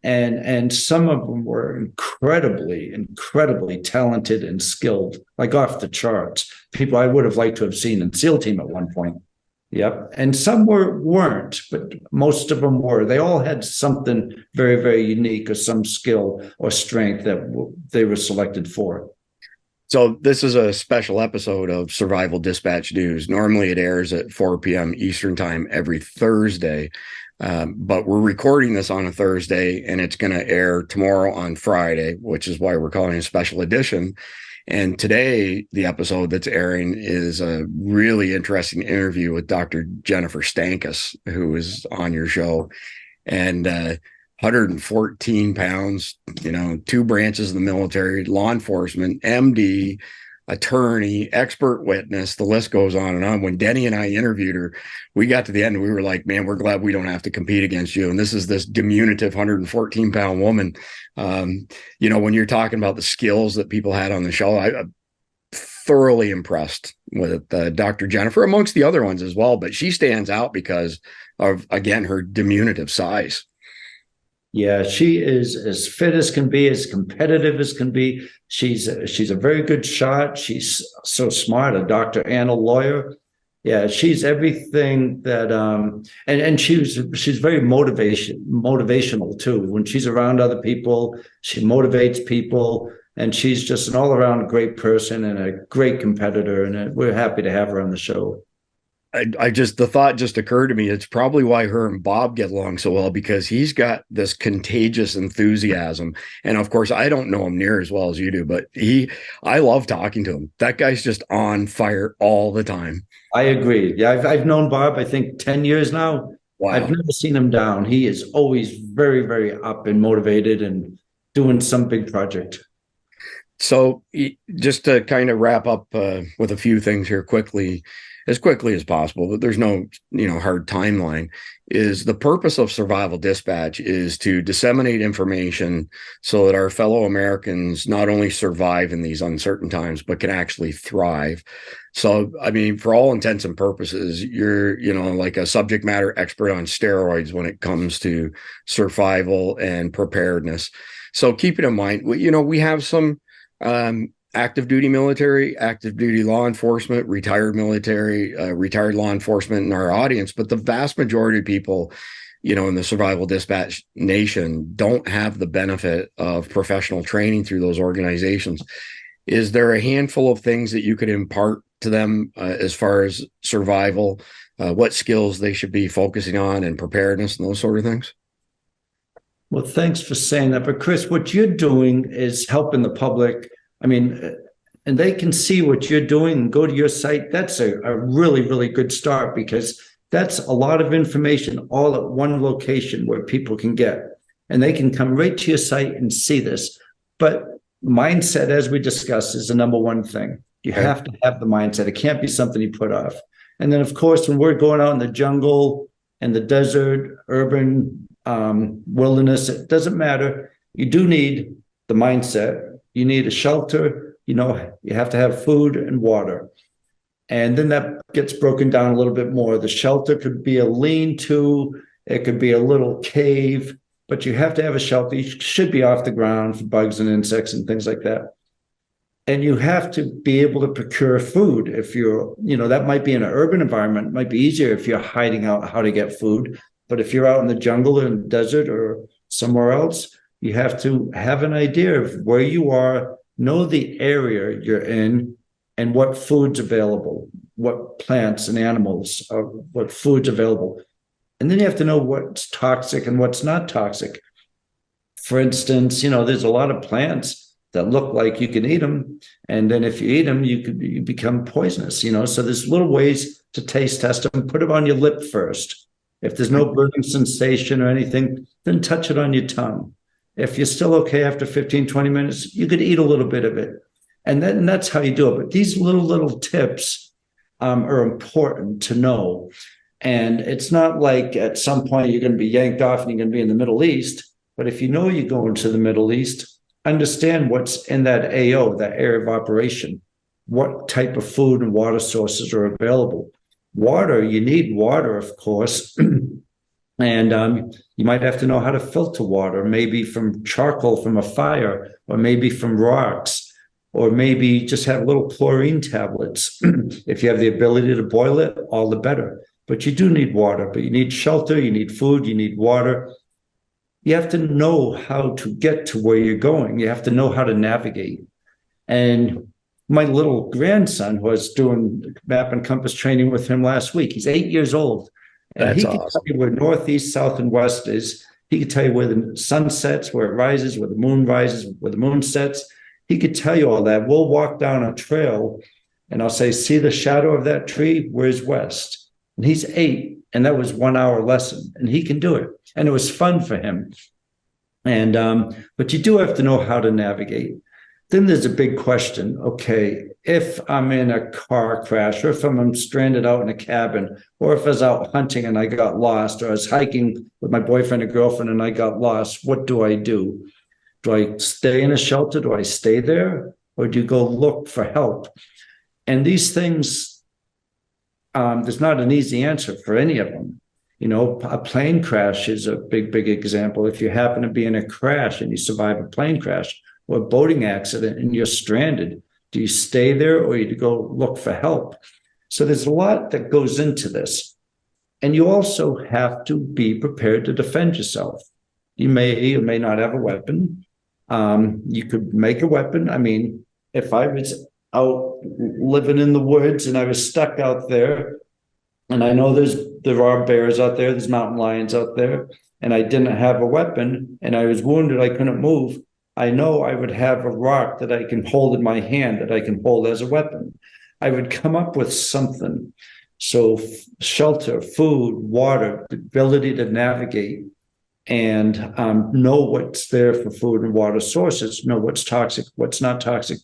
Speaker 4: And some of them were incredibly, incredibly talented and skilled, like off the charts. People I would have liked to have seen in SEAL team at one point. Yep. And some weren't, but most of them were. They all had something very, very unique or some skill or strength that they were selected for.
Speaker 1: So this is a special episode of Survival Dispatch News. Normally it airs at 4 p.m. Eastern time every Thursday, but we're recording this on a Thursday and it's going to air tomorrow on Friday, which is why we're calling it a special edition. And today, the episode that's airing is a really interesting interview with Dr. Jennifer Stankus, who is on your show. And 114 pounds, you know, 2 branches of the military, law enforcement, MD, attorney, expert witness, the list goes on and on. When Denny and I interviewed her, we got to the end and we were like, man, we're glad we don't have to compete against you. And this is this diminutive 114-pound woman. You know, when you're talking about the skills that people had on the show, I'm thoroughly impressed with Dr. Jennifer, amongst the other ones as well. But she stands out because of, again, her diminutive size.
Speaker 4: Yeah, she is as fit as can be, as competitive as can be. She's a very good shot. She's so smart, a doctor and a lawyer. Yeah, she's everything that and she's very motivational too. When she's around other people, she motivates people, and she's just an all-around great person and a great competitor, and we're happy to have her on the show.
Speaker 1: The thought just occurred to me. It's probably why her and Bob get along so well, because he's got this contagious enthusiasm. And of course, I don't know him near as well as you do, but I love talking to him. That guy's just on fire all the time.
Speaker 4: I agree. Yeah, I've known Bob, I think 10 years now. Wow. I've never seen him down. He is always very, very up and motivated and doing some big project.
Speaker 1: So just to kind of wrap up with a few things here as quickly as possible, but there's no, hard timeline, is the purpose of Survival Dispatch is to disseminate information so that our fellow Americans not only survive in these uncertain times, but can actually thrive. So, I mean, for all intents and purposes, you're, like a subject matter expert on steroids when it comes to survival and preparedness. So keep it in mind, we have some active duty military, active duty law enforcement, retired military, retired law enforcement in our audience. But the vast majority of people, in the Survival Dispatch nation don't have the benefit of professional training through those organizations. Is there a handful of things that you could impart to them as far as survival, what skills they should be focusing on and preparedness and those sort of things?
Speaker 4: Well, thanks for saying that. But Chris, what you're doing is helping the public. I mean, and they can see what you're doing and go to your site. That's a really, really good start, because that's a lot of information all at one location where people can get, and they can come right to your site and see this. But mindset, as we discussed, is the number one thing. You have to have the mindset. It can't be something you put off. And then, of course, when we're going out in the jungle and the desert, urban wilderness, it doesn't matter. You do need the mindset. You need a shelter, you have to have food and water. And then that gets broken down a little bit more. The shelter could be a lean-to, it could be a little cave, but you have to have a shelter. You should be off the ground for bugs and insects and things like that. And you have to be able to procure food. If you're, that might be in an urban environment, it might be easier if you're hiding out how to get food. But if you're out in the jungle or in the desert or somewhere else, you have to have an idea of where you are, know the area you're in, and what food's available, what plants and animals, what food's available. And then you have to know what's toxic and what's not toxic. For instance, there's a lot of plants that look like you can eat them. And then if you eat them, you become poisonous, So there's little ways to taste test them. Put them on your lip first. If there's no burning sensation or anything, then touch it on your tongue. If you're still okay after 15, 20 minutes, you could eat a little bit of it. And then that's how you do it. But these little tips are important to know. And it's not like at some point you're going to be yanked off and you're going to be in the Middle East. But if you know you're going to the Middle East, understand what's in that AO, that area of operation. What type of food and water sources are available. Water, you need water, of course. And you might have to know how to filter water, maybe from charcoal from a fire, or maybe from rocks, or maybe just have little chlorine tablets. If you have the ability to boil it, all the better. But you do need water, but you need shelter, you need food, you need water. You have to know how to get to where you're going. You have to know how to navigate. And my little grandson was doing map and compass training with him last week. He's 8 years old. And he can tell you where northeast, south, and west is. He can tell you where the sun sets, where it rises, where the moon rises, where the moon sets. He could tell you all that. We'll walk down a trail and I'll say, see the shadow of that tree? Where's west? And he's 8, and that was 1 hour lesson, and he can do it. And it was fun for him. And but you do have to know how to navigate. Then there's a big question. Okay, if I'm in a car crash, or if I'm stranded out in a cabin, or if I was out hunting and I got lost, or I was hiking with my boyfriend and girlfriend and I got lost, what do I do? Do I stay in a shelter? Do I stay there? Or do you go look for help? And these things, there's not an easy answer for any of them. You know, a plane crash is a big, big example. If you happen to be in a crash and you survive a plane crash or a boating accident and you're stranded, do you stay there or do you go look for help? So there's a lot that goes into this. And you also have to be prepared to defend yourself. You may or may not have a weapon. You could make a weapon. I mean, if I was out living in the woods and I was stuck out there, and I know there are bears out there, there's mountain lions out there, and I didn't have a weapon and I was wounded, I couldn't move, I know I would have a rock that I can hold in my hand that I can hold as a weapon. I would come up with something. So shelter, food, water, the ability to navigate, and know what's there for food and water sources, know what's toxic, what's not toxic,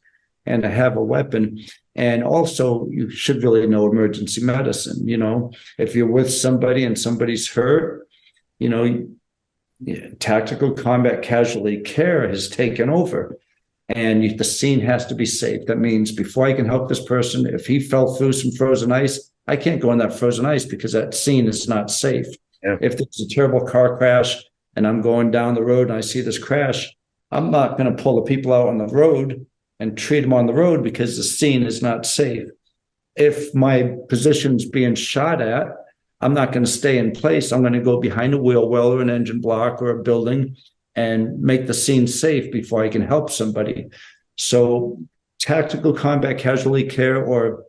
Speaker 4: and to have a weapon. And also, you should really know emergency medicine. You know, if you're with somebody and somebody's hurt, you know, tactical combat casualty care has taken over, and the scene has to be safe. That means before I can help this person, if he fell through some frozen ice, I can't go in that frozen ice because that scene is not safe. Yeah. If there's a terrible car crash and I'm going down the road and I see this crash, I'm not going to pull the people out on the road and treat them on the road because the scene is not safe. If my position's being shot at, I'm not going to stay in place. I'm going to go behind a wheel well or an engine block or a building and make the scene safe before I can help somebody. So tactical combat casualty care or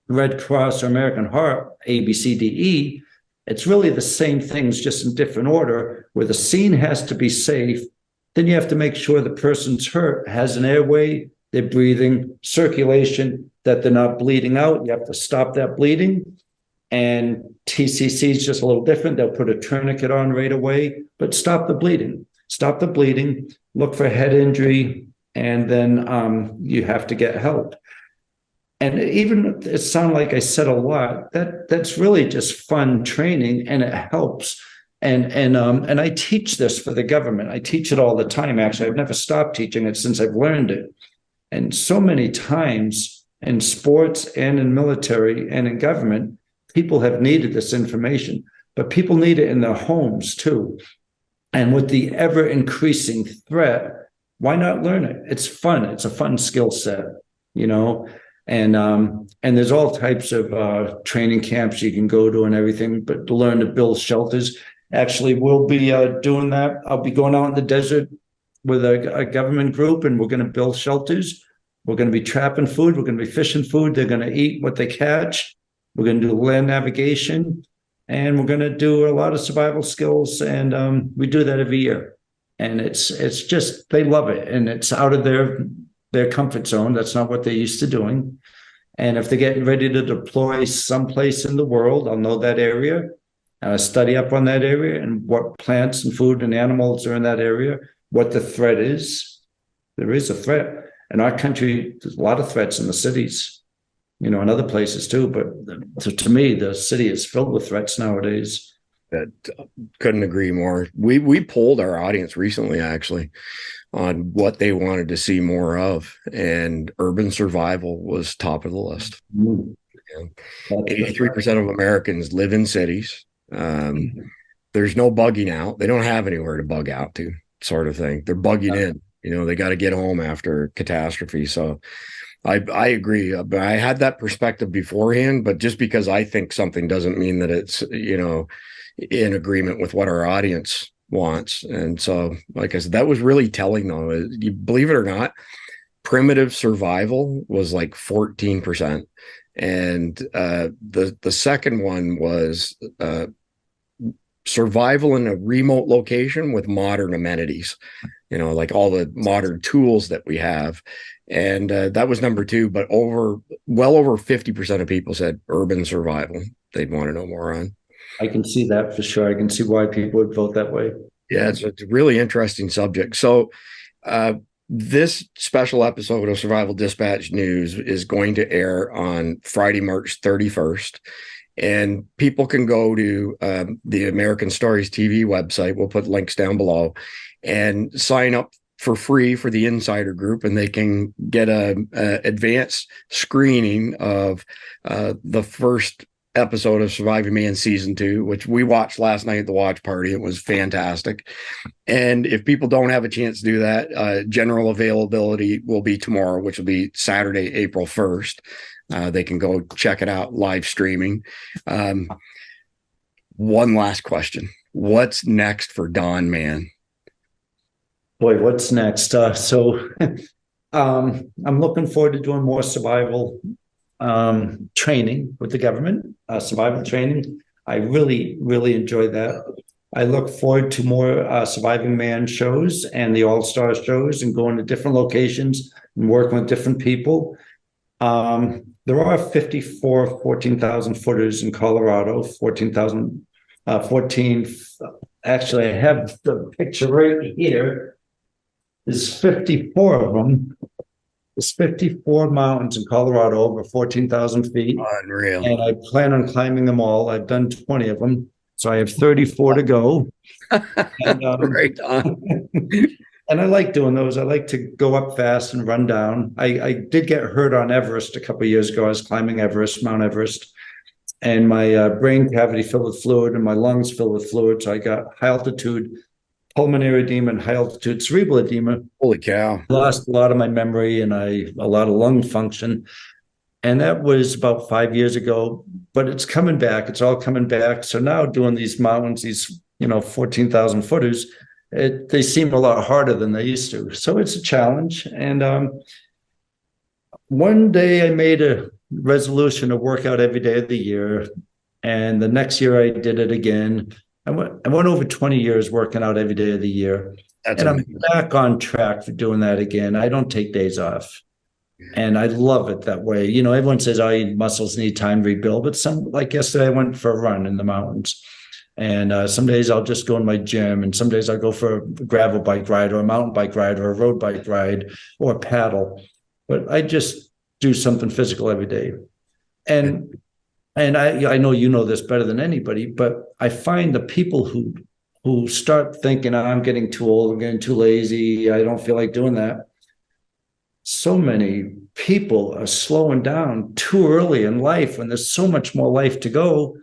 Speaker 4: Red Cross or American Heart, A, B, C, D, E, it's really the same things, just in different order, where the scene has to be safe. Then you have to make sure the person's hurt, has an airway, they're breathing, circulation, that they're not bleeding out. You have to stop that bleeding. And TCC is just a little different. They'll put a tourniquet on right away, but stop the bleeding. Stop the bleeding, look for head injury, and then you have to get help. And even it sounds like I said a lot, that's really just fun training, and it helps. And I teach this for the government. I teach it all the time. Actually, I've never stopped teaching it since I've learned it. And so many times in sports and in military and in government, people have needed this information, but people need it in their homes too. And with the ever increasing threat, why not learn it? It's fun. It's a fun skill set, you know. And there's all types of training camps you can go to and everything, but to learn to build shelters. Actually, we'll be doing that. I'll be going out in the desert with a government group, and we're going to build shelters. We're going to be trapping food. We're going to be fishing food. They're going to eat what they catch. We're going to do land navigation, and we're going to do a lot of survival skills. And we do that every year. And it's just, they love it. And it's out of their comfort zone. That's not what they're used to doing. And if they're getting ready to deploy someplace in the world, I'll know that area. Study up on that area and what plants and food and animals are in that area, what the threat is. There is a threat. In our country, there's a lot of threats in the cities, you know, and other places too. But to me, the city is filled with threats nowadays.
Speaker 1: That couldn't agree more. We polled our audience recently, actually, on what they wanted to see more of, and urban survival was top of the list. 83% of Americans live in cities. There's no bugging out. They don't have anywhere to bug out to, sort of thing. They're bugging in. You know, they got to get home after catastrophe. So I agree. But I had that perspective beforehand, but just because I think something doesn't mean that it's, you know, in agreement with what our audience wants. And so, like I said, that was really telling, though. You believe it or not, primitive survival was like 14%. And the second one was survival in a remote location with modern amenities. like all the modern tools that we have. And that was number two, but well over 50% of people said urban survival they'd want to know more on.
Speaker 4: I can see that for sure. I can see why people would vote that way.
Speaker 1: Yeah, it's a really interesting subject. So this special episode of Survival Dispatch News is going to air on Friday, March 31st. And people can go to the American Stories TV website. We'll put links down below and sign up for free for the insider group, and they can get a advanced screening of the first episode of Surviving Mann season 2, which we watched last night at the watch party. It was fantastic. And if people don't have a chance to do that, general availability will be tomorrow, which will be Saturday, April 1st. They can go check it out live streaming. One last question. What's next for Don Mann?
Speaker 4: Boy, what's next? I'm looking forward to doing more survival training with the government, survival training. I really, really enjoy that. I look forward to more Surviving Mann shows and the All-Star shows and going to different locations and working with different people. There are 54 14,000 footers in Colorado, 14,000, actually, I have the picture right here. There's 54 of them. There's 54 mountains in Colorado over 14,000 feet.
Speaker 1: Unreal.
Speaker 4: And I plan on climbing them all. I've done 20 of them. So I have 34 to go. And,
Speaker 1: right on.
Speaker 4: And I like doing those. I like to go up fast and run down. I did get hurt on Everest a couple of years ago. I was climbing Everest, Mount Everest, and my brain cavity filled with fluid and my lungs filled with fluid. So I got high altitude pulmonary edema and high altitude cerebral edema.
Speaker 1: Holy cow.
Speaker 4: Lost a lot of my memory and a lot of lung function. And that was about 5 years ago, but it's coming back. It's all coming back. So now doing these mountains, these, 14,000 footers, they seem a lot harder than they used to. So it's a challenge. And one day I made a resolution to work out every day of the year. And the next year I did it again. I went over 20 years working out every day of the year.
Speaker 1: That's
Speaker 4: and
Speaker 1: amazing.
Speaker 4: I'm back on track for doing that again. I don't take days off. And I love it that way. Everyone says, oh, your muscles need time to rebuild. But like yesterday, I went for a run in the mountains. And some days I'll just go in my gym. And some days I'll go for a gravel bike ride or a mountain bike ride or a road bike ride or paddle. But I just do something physical every day. And I know you know this better than anybody, but I find the people who start thinking, I'm getting too old, I'm getting too lazy, I don't feel like doing that. So many people are slowing down too early in life when there's so much more life to go.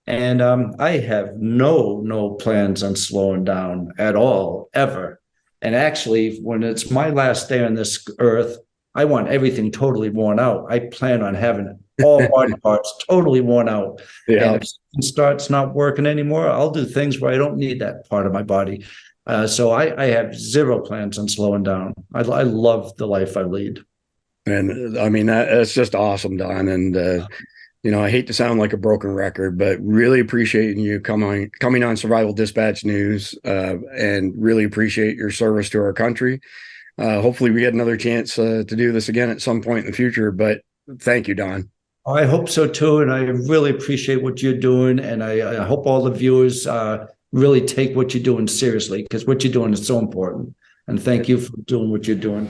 Speaker 4: And I have no plans on slowing down at all, ever. And actually, when it's my last day on this earth, I want everything totally worn out. I plan on having all body parts totally worn out.
Speaker 1: Yeah.
Speaker 4: And if it starts not working anymore, I'll do things where I don't need that part of my body. So I have zero plans on slowing down. I love the life I lead.
Speaker 1: And I mean, that's just awesome, Don. And, I hate to sound like a broken record, but really appreciating you coming on Survival Dispatch News and really appreciate your service to our country. Hopefully we get another chance to do this again at some point in the future, but thank you, Don.
Speaker 4: I hope so too. And I really appreciate what you're doing. And I hope all the viewers really take what you're doing seriously, because what you're doing is so important. And thank you for doing what you're doing.